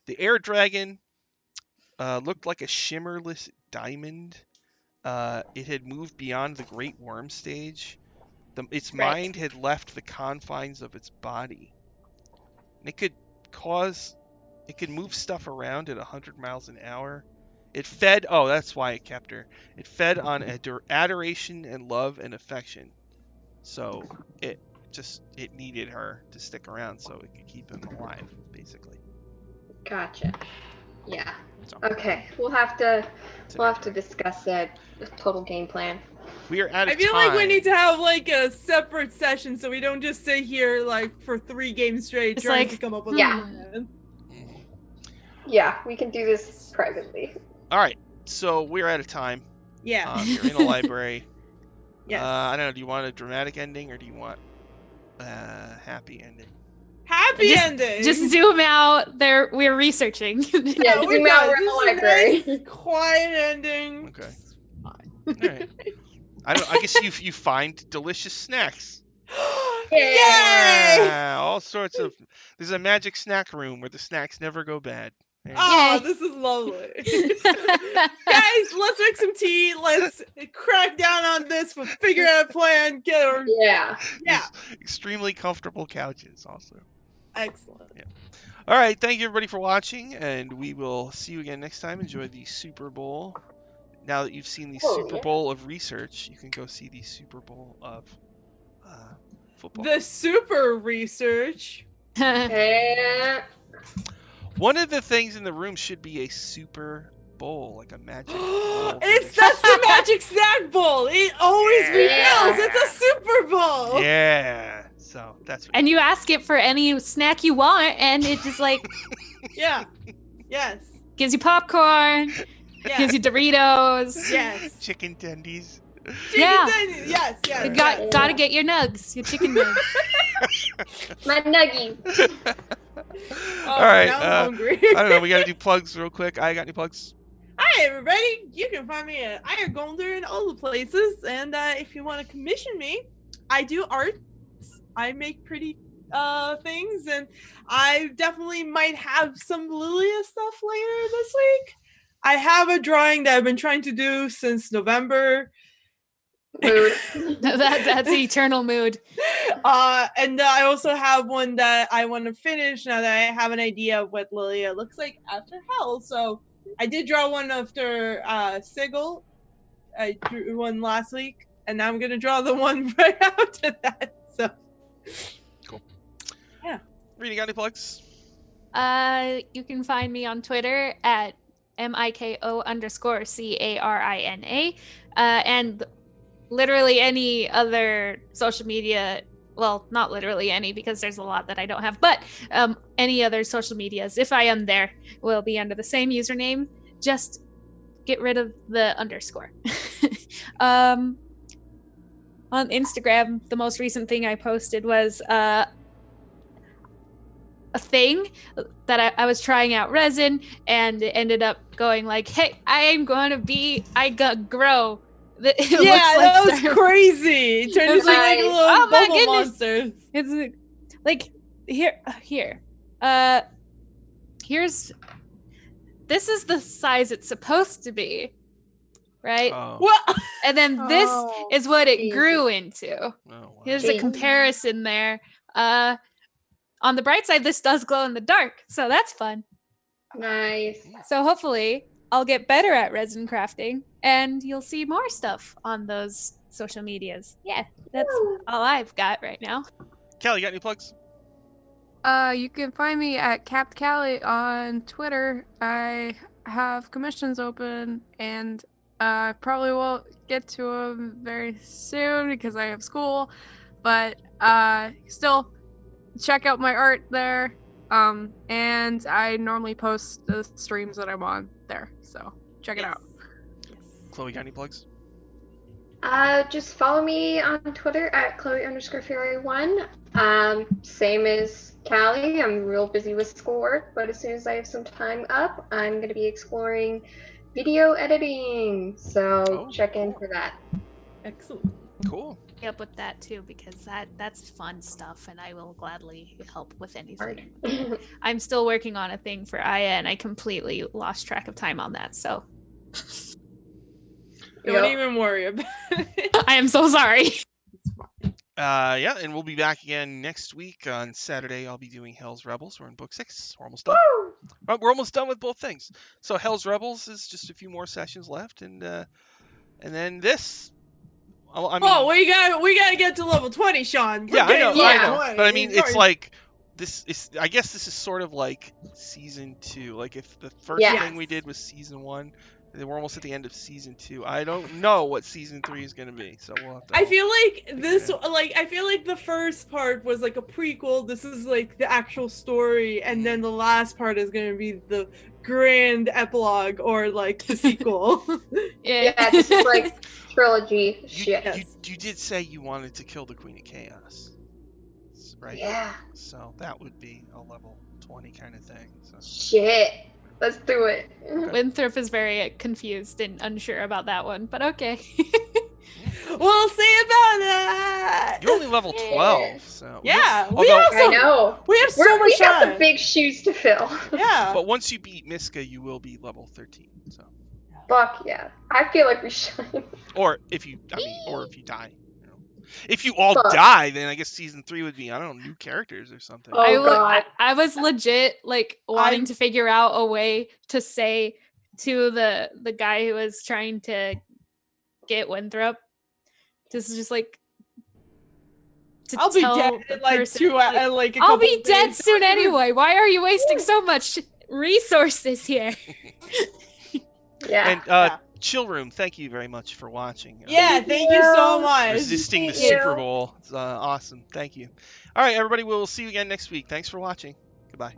the air dragon looked like a shimmerless diamond. It had moved beyond the Great Worm stage. Its mind had left the confines of its body. And it could move stuff around at 100 miles an hour. It fed. Oh, that's why it kept her. It fed on adoration and love and affection. So it needed her to stick around so it could keep him alive, basically. Gotcha. Yeah. So, Okay. We'll have to discuss that total game plan. we are out of I feel time. like we need to have like a separate session so we don't just sit here like for 3 games straight It's trying like- to come up with Yeah. a plan. Mhm. Yeah, we can do this privately. All right. So we're out of time. Yeah. You're in a library. Yes. I don't know. Do you want a dramatic ending or do you want a happy ending? Happy Just- ending. Just zoom out. There, we're researching. Yeah, we're zoom out, done. we're in the This is a library. nice, quiet ending. Okay. Fine. All right. I guess you find delicious snacks. Yay! Yeah, all sorts of. There's a magic snack room where the snacks never go bad. There you go. Oh, Yay. this is lovely. Guys, let's make some tea. Let's crack down on this. We'll figure out a plan. Get our Yeah. yeah. These extremely comfortable couches, also. Excellent. All right, thank you everybody for watching, and we will see you again next time. Enjoy the Super Bowl. Now that you've seen the Oh, Super yeah. Bowl of research, you can go see the Super Bowl of football. The super research. And One of the things in the room should be a Super Bowl, like a magic bowl. That's the magic snack bowl. It always Yeah. refills. It's a Super Bowl. Yeah, so that's what And you ask it for any snack you want, and it just like Yeah. Yes. gives you popcorn, Yes. gives you Doritos. Yes. chicken tendies. Yeah. Yes. Yes. You gotta get your nugs, your chicken nugs. my nuggies. Oh, All right, now I'm hungry. I don't know. We got to do plugs real quick. I got any plugs? Hi, everybody. You can find me at Iron Golder in all the places. And if you want to commission me, I do art. I make pretty things. And I definitely might have some Lilia stuff later this week. I have a drawing that I've been trying to do since November. Mood. That's the eternal mood. And I also have one that I want to finish now that I have an idea of what Lilia looks like after hell. So I did draw one after Sigil. I drew one last week, and now I'm gonna draw the one right after that. So Rita, got any plugs? You can find me on Twitter at MIKO_CARINA. And literally any other social media, well, not literally any because there's a lot that I don't have, but any other social medias, if I am there, will be under the same username. Just get rid of the underscore. On Instagram, the most recent thing I posted was a thing that I was trying out resin, and it ended up going like, hey, I got grow. It yeah, looks like that was Star- crazy. It turned It was into like like, a little oh my bubble goodness. monster. It's like here. Here's this is the size it's supposed to be, right? Oh, What? And then this Oh. is what it Jesus. grew into. oh, wow. Here's a Jesus. comparison there. On the bright side, this does glow in the dark, so that's fun. Nice. So hopefully I'll get better at resin crafting and you'll see more stuff on those social medias. Yeah, that's all I've got right now. Callie, got any plugs? You can find me at Capt Callie on Twitter. I have commissions open, and I probably won't get to them very soon because I have school. But still, check out my art there. And I normally post the streams that I'm on there, so check it out. Chloe, got any plugs? Just follow me on Twitter at Chloe_Fury1. Same as Callie. I'm real busy with schoolwork, but as soon as I have some time up, I'm going to be exploring video editing. So Oh. check in for that. Excellent. Cool. Up with that too because that's fun stuff and I will gladly help with anything. Hard. I'm still working on a thing for Aya and I completely lost track of time on that, so Don't Yep. even worry about it. I am so sorry. It's fine. Yeah, and we'll be back again next week on Saturday. I'll be doing Hell's Rebels. We're in book 6. We're almost done. Woo! We're almost done with both things. So Hell's Rebels is just a few more sessions left, and then this. I mean, we gotta get to level 20, Sean. yeah, I know, Yeah. but I mean, it's like this is. I guess this is sort of like season 2. Like if the first Yes. thing we did was season 1, then we're almost at the end of season 2. I don't know what season 3 is going to be, so we'll have to. I feel like this, Yeah. like, I feel like the first part was like a prequel. This is like the actual story, and then the last part is gonna be the grand epilogue or like the sequel. Yeah, this is like trilogy You, shit. Yes. you did say you wanted to kill the Queen of Chaos, right? Yeah. So that would be a level 20 kind of thing. So. Shit. Let's do it. Winthrop is very confused and unsure about that one, but okay. We'll see about that. You're only level 12, so. Yeah, we Although- also I know. we have so much We got the time. big shoes to fill. Yeah. But once you beat Miska, you will be level 13. So. Fuck yeah. I feel like we should. Or if you, or if you die. You know. If you all Fuck. die, then I guess season 3 would be, I don't know, new characters or something. Oh, I God. was legit like wanting I'm- to figure out a way to say to the guy who was trying to get Winthrop, just like to I'll be tell dead the in like person, 2 like, like a I'll couple be dead days. soon anyway. Why are you wasting so much resources here? Yeah. And Yeah. Chill Room, thank you very much for watching. Yeah, thank you so much. Resisting the Thank you. Super Bowl. It's awesome. Thank you. All right, everybody, we'll see you again next week. Thanks for watching. Goodbye.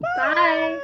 Bye.